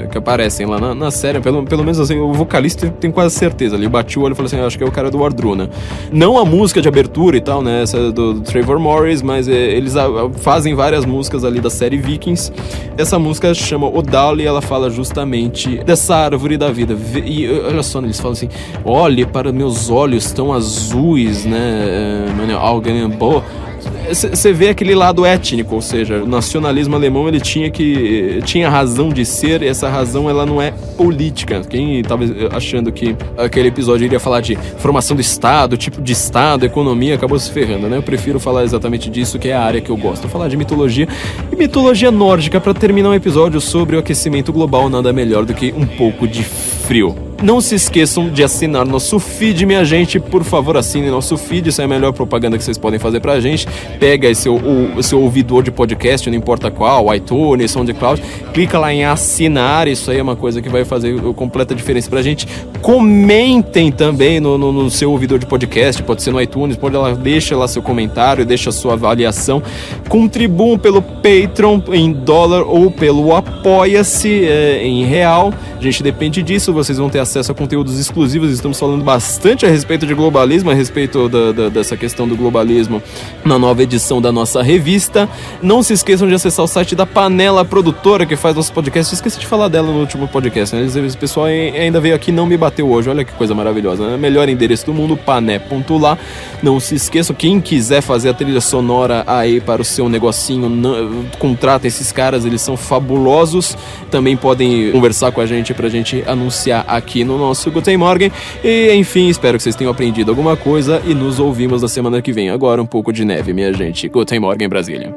que aparecem lá na série. Pelo menos assim, o vocalista tem quase certeza. Ele bateu o olho e falou assim, acho que é o cara do Wardruna. Não a música de abertura e tal, né, essa do Trevor Morris, mas eles fazem várias músicas ali da série Vikings. Essa música chama Odal e ela fala justamente dessa árvore da vida. E olha só, eles falam assim, olhe para meus olhos tão azuis, né, alguém boa. Você vê aquele lado étnico, ou seja, o nacionalismo alemão ele tinha razão de ser, e essa razão ela não é política. Quem estava achando que aquele episódio iria falar de formação do Estado, tipo de Estado, economia, acabou se ferrando, né? Eu prefiro falar exatamente disso, que é a área que eu gosto. Falar de mitologia e mitologia nórdica para terminar um episódio sobre o aquecimento global, nada melhor do que um pouco de frio. Não se esqueçam de assinar nosso feed, minha gente. Por favor, assinem nosso feed. Isso é a melhor propaganda que vocês podem fazer pra gente. Pega o seu ouvidor de podcast, não importa qual, iTunes, SoundCloud, clica lá em assinar. Isso aí é uma coisa que vai fazer completa diferença pra gente. Comentem também no seu ouvidor de podcast, pode ser no iTunes, deixa lá seu comentário, deixa sua avaliação. Contribuam pelo Patreon em dólar ou pelo Apoia-se em real. A gente depende disso, vocês vão ter acesso a conteúdos exclusivos. Estamos falando bastante a respeito de globalismo, a respeito dessa questão do globalismo na nova edição da nossa revista. Não se esqueçam de acessar o site da Panela Produtora, que faz nosso podcast. Esqueci de falar dela no último podcast, né? Esse pessoal ainda veio aqui e não me bateu hoje. Olha que coisa maravilhosa, né? Melhor endereço do mundo, pané.lá. Não se esqueçam, quem quiser fazer a trilha sonora aí para o seu negocinho, contrata esses caras, eles são fabulosos. Também podem conversar com a gente pra gente anunciar aqui no nosso Guten Morgen. E enfim, espero que vocês tenham aprendido alguma coisa e nos ouvimos na semana que vem. Agora um pouco de neve, minha gente. Guten Morgen, Brasília.